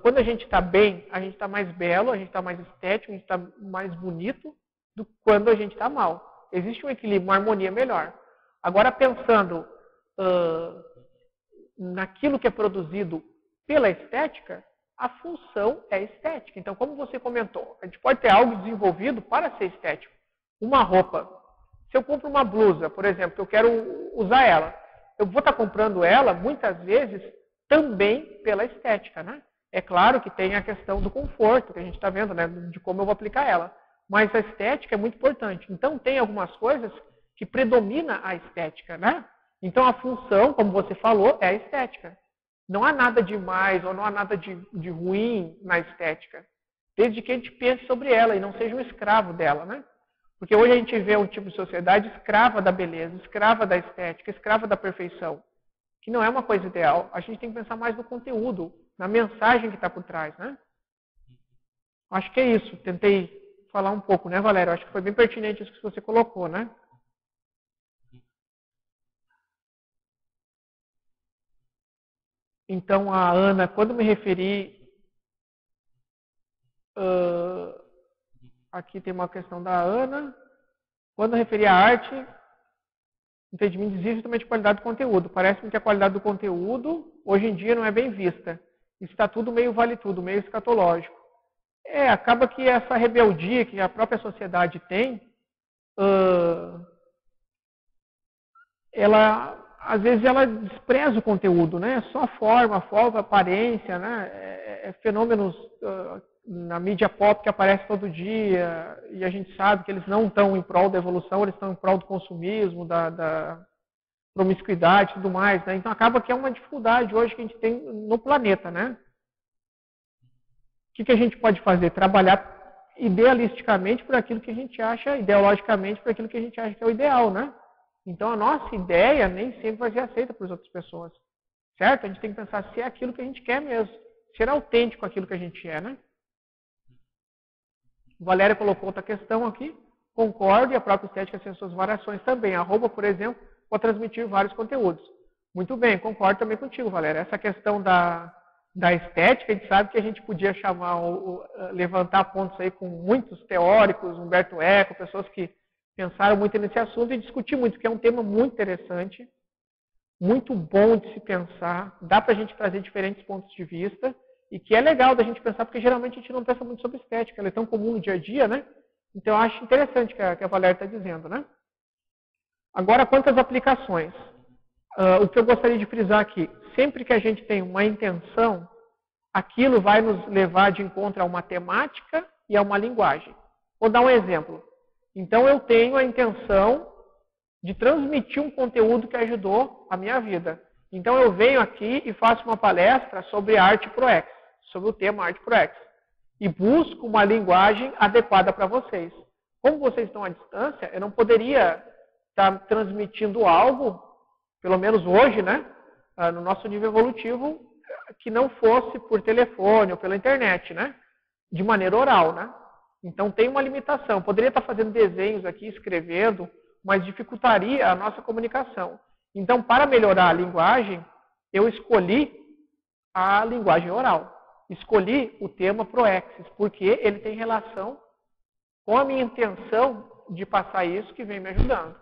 Speaker 1: quando a gente está bem, a gente está mais belo, a gente está mais estético, a gente está mais bonito do que quando a gente está mal. Existe um equilíbrio, uma harmonia melhor. Agora, pensando naquilo que é produzido pela estética, a função é estética. Então, como você comentou, a gente pode ter algo desenvolvido para ser estético. Uma roupa. Se eu compro uma blusa, por exemplo, que eu quero usar ela, eu vou estar comprando ela, muitas vezes, também pela estética, né? É claro que tem a questão do conforto, que a gente está vendo, né? De como eu vou aplicar ela. Mas a estética é muito importante. Então, tem algumas coisas que predomina a estética, né? Então, a função, como você falou, é a estética. Não há nada de mais ou não há nada de ruim na estética, desde que a gente pense sobre ela e não seja um escravo dela, né? Porque hoje a gente vê um tipo de sociedade escrava da beleza, escrava da estética, escrava da perfeição, que não é uma coisa ideal. A gente tem que pensar mais no conteúdo, na mensagem que está por trás, né? Acho que é isso. Tentei falar um pouco, né, Valéria? Acho que foi bem pertinente isso que você colocou, né? Então, a Ana, quando me referi... aqui tem uma questão da Ana. Quando eu referi à arte, entendimento exige justamente a qualidade do conteúdo. Parece-me que a qualidade do conteúdo, hoje em dia, não é bem vista. Está tudo meio vale tudo, meio escatológico. Acaba que essa rebeldia que a própria sociedade tem, às vezes ela despreza o conteúdo, né? Só forma, aparência, né? Fenômenos na mídia pop que aparece todo dia, e a gente sabe que eles não estão em prol da evolução, eles estão em prol do consumismo, da promiscuidade e tudo mais, né? Então acaba que é uma dificuldade hoje que a gente tem no planeta, né? O que a gente pode fazer? Trabalhar idealisticamente por aquilo que a gente acha, ideologicamente por aquilo que a gente acha que é o ideal, né? Então a nossa ideia nem sempre vai ser aceita por outras pessoas, certo? A gente tem que pensar se é aquilo que a gente quer mesmo, ser autêntico aquilo que a gente é, né? Valéria colocou outra questão aqui, concordo, e a própria estética tem suas variações também. A roupa, por exemplo, pode transmitir vários conteúdos. Muito bem, concordo também contigo, Valéria. Essa questão da estética, a gente sabe que a gente podia chamar, levantar pontos aí com muitos teóricos, Humberto Eco, pessoas que pensaram muito nesse assunto e discutir muito, porque é um tema muito interessante, muito bom de se pensar, dá para a gente trazer diferentes pontos de vista, e que é legal da gente pensar, porque geralmente a gente não pensa muito sobre estética, ela é tão comum no dia a dia, né? Então eu acho interessante o que a Valéria está dizendo, né? Agora, quanto às aplicações, o que eu gostaria de frisar aqui, sempre que a gente tem uma intenção, aquilo vai nos levar de encontro a uma temática e a uma linguagem. Vou dar um exemplo. Então eu tenho a intenção de transmitir um conteúdo que ajudou a minha vida. Então eu venho aqui e faço uma palestra sobre arte ProEx, sobre o tema arte ProEx, e busco uma linguagem adequada para vocês. Como vocês estão à distância, eu não poderia estar transmitindo algo, pelo menos hoje, né, no nosso nível evolutivo, que não fosse por telefone ou pela internet, né, de maneira oral, né. Então tem uma limitação. Eu poderia estar fazendo desenhos aqui, escrevendo, mas dificultaria a nossa comunicação. Então, para melhorar a linguagem, eu escolhi a linguagem oral. Escolhi o tema Proexis, porque ele tem relação com a minha intenção de passar isso que vem me ajudando.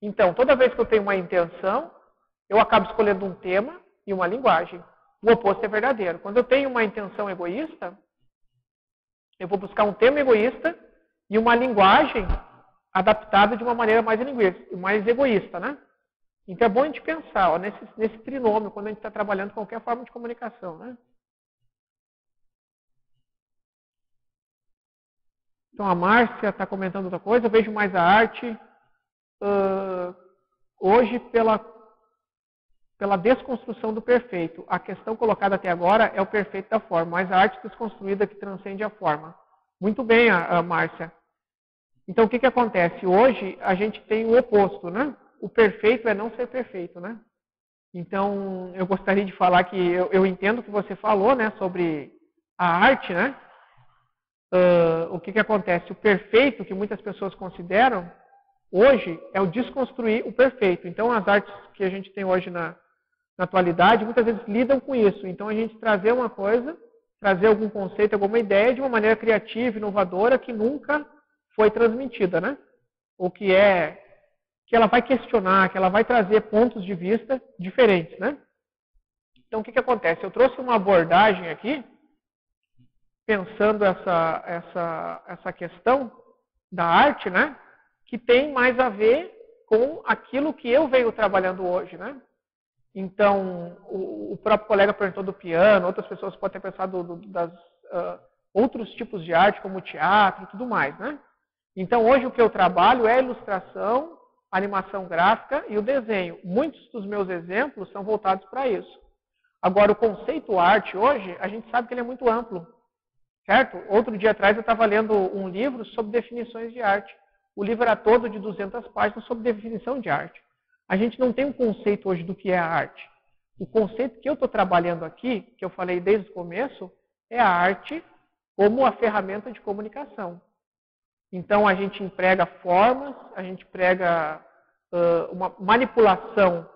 Speaker 1: Então, toda vez que eu tenho uma intenção, eu acabo escolhendo um tema e uma linguagem. O oposto é verdadeiro. Quando eu tenho uma intenção egoísta, eu vou buscar um tema egoísta e uma linguagem adaptada de uma maneira mais egoísta, né? Então é bom a gente pensar ó, nesse trinômio quando a gente está trabalhando qualquer forma de comunicação, né? Então a Márcia está comentando outra coisa, eu vejo mais a arte hoje pela desconstrução do perfeito. A questão colocada até agora é o perfeito da forma, mas a arte desconstruída que transcende a forma. Muito bem, a Márcia. Então o que acontece? Hoje a gente tem o oposto, né? O perfeito é não ser perfeito, né? Então eu gostaria de falar que eu entendo o que você falou, né? Sobre a arte, né? O que acontece? O perfeito que muitas pessoas consideram hoje é o desconstruir o perfeito. Então as artes que a gente tem hoje na atualidade muitas vezes lidam com isso. Então a gente trazer uma coisa, trazer algum conceito, alguma ideia de uma maneira criativa, inovadora que nunca foi transmitida, né? Ou que ela vai questionar, que ela vai trazer pontos de vista diferentes, né? Então, o que acontece? Eu trouxe uma abordagem aqui, pensando essa questão da arte, né? Que tem mais a ver com aquilo que eu venho trabalhando hoje, né? Então, o próprio colega perguntou do piano, outras pessoas podem ter pensado das outros tipos de arte, como o teatro e tudo mais, né? Então, hoje o que eu trabalho é a ilustração, a animação gráfica e o desenho. Muitos dos meus exemplos são voltados para isso. Agora, o conceito arte hoje, a gente sabe que ele é muito amplo, certo? Outro dia atrás eu estava lendo um livro sobre definições de arte. O livro era todo de 200 páginas sobre definição de arte. A gente não tem um conceito hoje do que é a arte. O conceito que eu estou trabalhando aqui, que eu falei desde o começo, é a arte como a ferramenta de comunicação. Então, a gente emprega formas, a gente emprega uma manipulação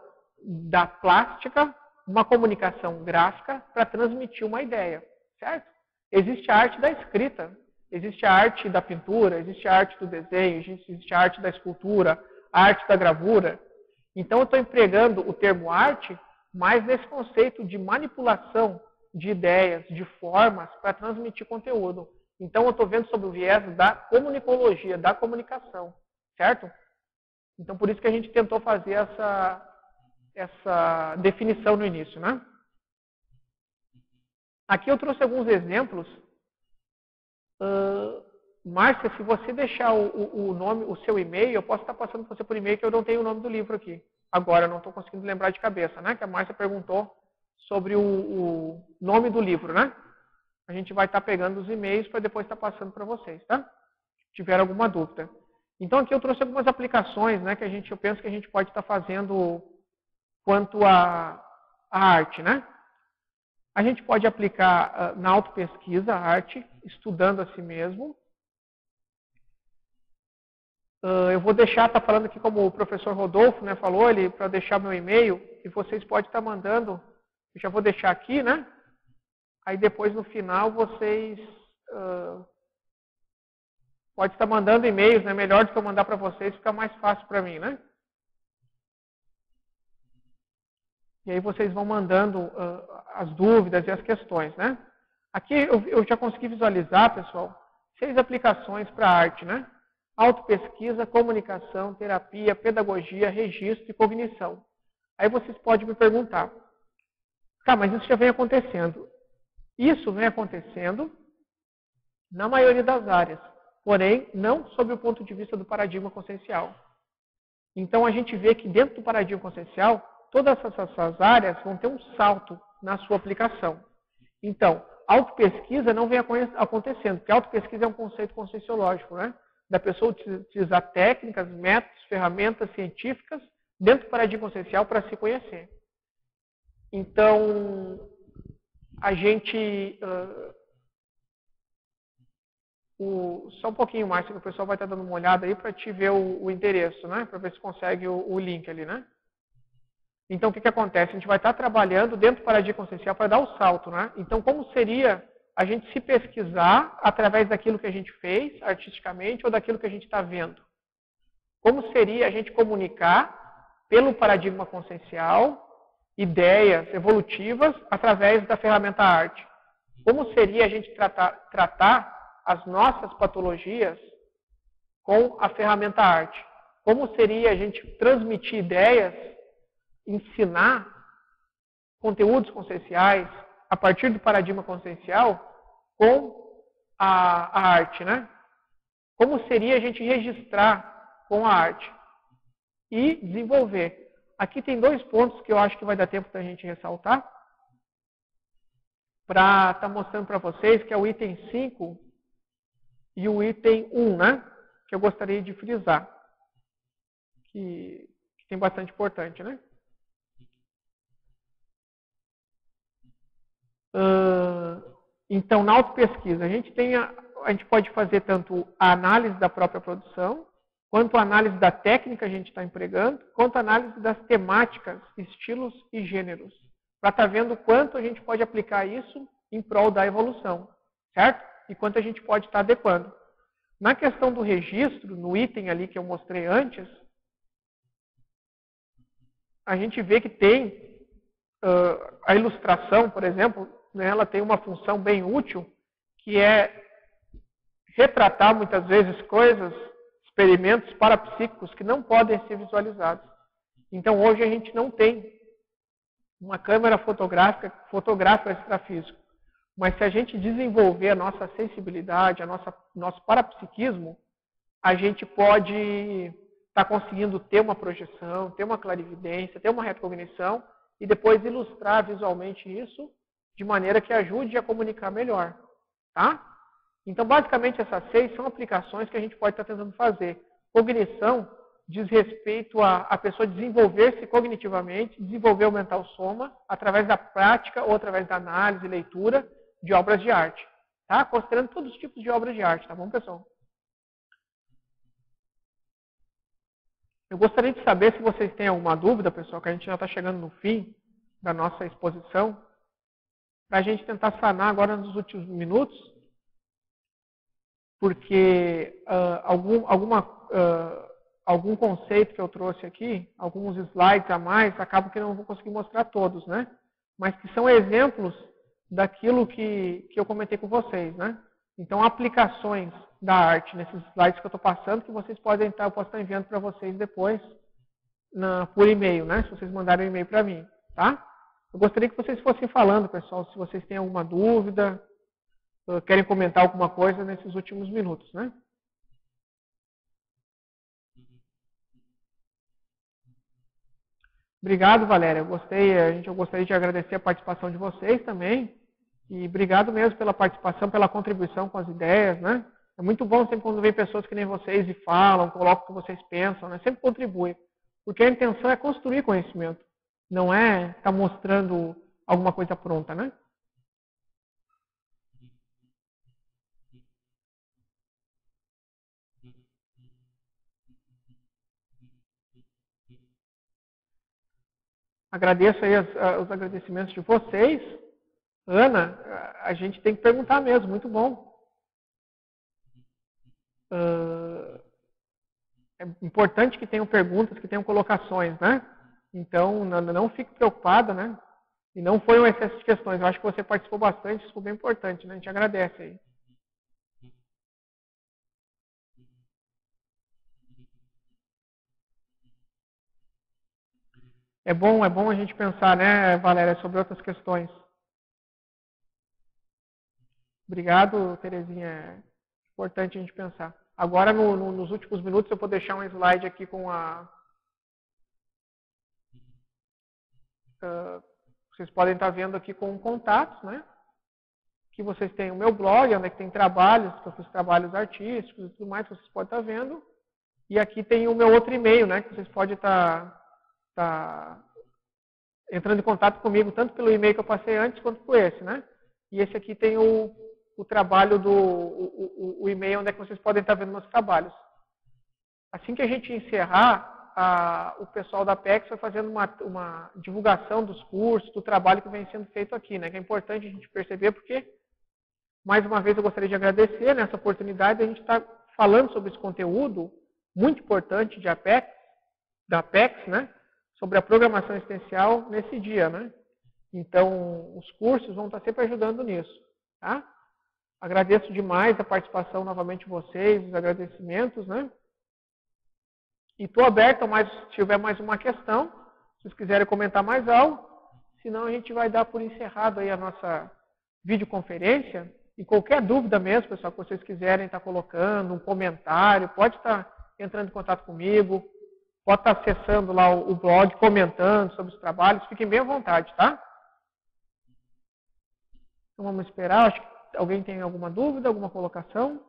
Speaker 1: da plástica, uma comunicação gráfica para transmitir uma ideia, certo? Existe a arte da escrita, existe a arte da pintura, existe a arte do desenho, existe a arte da escultura, a arte da gravura. Então, eu estou empregando o termo arte mais nesse conceito de manipulação de ideias, de formas para transmitir conteúdo. Então, eu estou vendo sobre o viés da comunicologia, da comunicação, certo? Então, por isso que a gente tentou fazer essa definição no início, né? Aqui eu trouxe alguns exemplos. Márcia, se você deixar o seu e-mail, eu posso estar passando para você por e-mail, que eu não tenho o nome do livro aqui. Agora, eu não estou conseguindo lembrar de cabeça, né? Que a Márcia perguntou sobre o nome do livro, né? A gente vai estar pegando os e-mails para depois estar passando para vocês, tá? Se tiver alguma dúvida. Então, aqui eu trouxe algumas aplicações, né? Que eu penso que a gente pode estar fazendo quanto à arte, né? A gente pode aplicar na autopesquisa a arte, estudando a si mesmo. Eu vou deixar, está falando aqui como o professor Rodolfo, né, falou, para deixar meu e-mail, e vocês podem estar mandando, eu já vou deixar aqui, né? Aí depois no final vocês podem estar mandando e-mails, né? Melhor do que eu mandar para vocês, fica mais fácil para mim, né? E aí vocês vão mandando as dúvidas e as questões, né? Aqui eu já consegui visualizar, pessoal, 6 aplicações para a arte, né? Autopesquisa, comunicação, terapia, pedagogia, registro e cognição. Aí vocês podem me perguntar, tá, mas isso já vem acontecendo. Isso vem acontecendo na maioria das áreas, porém não sob o ponto de vista do paradigma consciencial. Então a gente vê que dentro do paradigma consciencial todas essas áreas vão ter um salto na sua aplicação. Então, autopesquisa não vem acontecendo, porque autopesquisa é um conceito conscienciológico, né? Da pessoa utilizar técnicas, métodos, ferramentas científicas dentro do paradigma consciencial para se conhecer. Então, a gente... só um pouquinho mais, que o pessoal vai estar dando uma olhada aí para te ver o endereço, né? Para ver se consegue o link ali, né? Então, o que acontece? A gente vai estar trabalhando dentro do paradigma consciencial para dar o salto, né? Então, como seria a gente se pesquisar através daquilo que a gente fez artisticamente ou daquilo que a gente está vendo? Como seria a gente comunicar pelo paradigma consciencial ideias evolutivas através da ferramenta arte? Como seria a gente tratar as nossas patologias com a ferramenta arte? Como seria a gente transmitir ideias, ensinar conteúdos conscienciais a partir do paradigma consciencial com a arte, né? Como seria a gente registrar com a arte e desenvolver? Aqui tem 2 pontos que eu acho que vai dar tempo da gente ressaltar para estar mostrando para vocês, que é o item 5 e o item 1, né? Que eu gostaria de frisar, que tem bastante importante, né? Então, na autopesquisa, a gente pode fazer tanto a análise da própria produção, quanto a análise da técnica que a gente está empregando, quanto a análise das temáticas, estilos e gêneros, para estar vendo quanto a gente pode aplicar isso em prol da evolução, certo? E quanto a gente pode estar adequando. Na questão do registro, no item ali que eu mostrei antes, a gente vê que tem a ilustração, por exemplo, né, ela tem uma função bem útil, que é retratar muitas vezes coisas, experimentos parapsíquicos que não podem ser visualizados. Então hoje a gente não tem uma câmera fotográfica extrafísico. Mas se a gente desenvolver a nossa sensibilidade, nosso parapsiquismo, a gente pode estar conseguindo ter uma projeção, ter uma clarividência, ter uma retrocognição e depois ilustrar visualmente isso de maneira que ajude a comunicar melhor. Tá? Então, basicamente, essas 6 são aplicações que a gente pode estar tentando fazer. Cognição diz respeito a pessoa desenvolver-se cognitivamente, desenvolver o mental soma, através da prática ou através da análise e leitura de obras de arte. Tá? Considerando todos os tipos de obras de arte, tá bom, pessoal? Eu gostaria de saber se vocês têm alguma dúvida, pessoal, que a gente já está chegando no fim da nossa exposição, para a gente tentar sanar agora nos últimos minutos, porque algum conceito que eu trouxe aqui, alguns slides a mais, acabo que não vou conseguir mostrar todos, né? Mas que são exemplos daquilo que eu comentei com vocês, né? Então, aplicações da arte nesses slides que eu estou passando, que vocês podem estar, eu posso estar enviando para vocês depois por e-mail, né? Se vocês mandarem um e-mail para mim, tá? Eu gostaria que vocês fossem falando, pessoal, se vocês têm alguma dúvida, querem comentar alguma coisa nesses últimos minutos, né? Obrigado, Valéria. Eu gostaria de agradecer a participação de vocês também. E obrigado mesmo pela participação, pela contribuição com as ideias, né? É muito bom sempre quando vem pessoas que nem vocês e falam, colocam o que vocês pensam, né? Sempre contribui. Porque a intenção é construir conhecimento. Não é estar mostrando alguma coisa pronta, né? Agradeço aí os agradecimentos de vocês. Ana, a gente tem que perguntar mesmo, muito bom. É importante que tenham perguntas, que tenham colocações, né? Então, não fique preocupada, né? E não foi um excesso de questões. Eu acho que você participou bastante, isso foi bem importante, né? A gente agradece aí. É bom a gente pensar, né, Valéria, sobre outras questões. Obrigado, Terezinha. É importante a gente pensar. Agora, nos últimos minutos, eu vou deixar um slide aqui com vocês podem estar vendo aqui com contatos, né? Que vocês têm o meu blog, onde é que tem trabalhos, que eu fiz trabalhos artísticos e tudo mais, que vocês podem estar vendo. E aqui tem o meu outro e-mail, né? Que vocês podem estar entrando em contato comigo, tanto pelo e-mail que eu passei antes, quanto por esse, né? E esse aqui tem o trabalho o e-mail onde é que vocês podem estar vendo meus trabalhos. Assim que a gente encerrar, o pessoal da Apex vai fazendo uma divulgação dos cursos, do trabalho que vem sendo feito aqui, né? Que é importante a gente perceber, porque, mais uma vez, eu gostaria de agradecer nessa oportunidade de a gente estar falando sobre esse conteúdo muito importante da Apex, né? Sobre a programação existencial nesse dia, né? Então, os cursos vão estar sempre ajudando nisso, tá? Agradeço demais a participação novamente de vocês, os agradecimentos, né? E estou aberto, se tiver mais uma questão, se vocês quiserem comentar mais algo, senão a gente vai dar por encerrado aí a nossa videoconferência. E qualquer dúvida mesmo, pessoal, que vocês quiserem estar colocando, um comentário, pode estar entrando em contato comigo, pode estar acessando lá o blog, comentando sobre os trabalhos, fiquem bem à vontade, tá? Então vamos esperar, acho que alguém tem alguma dúvida, alguma colocação?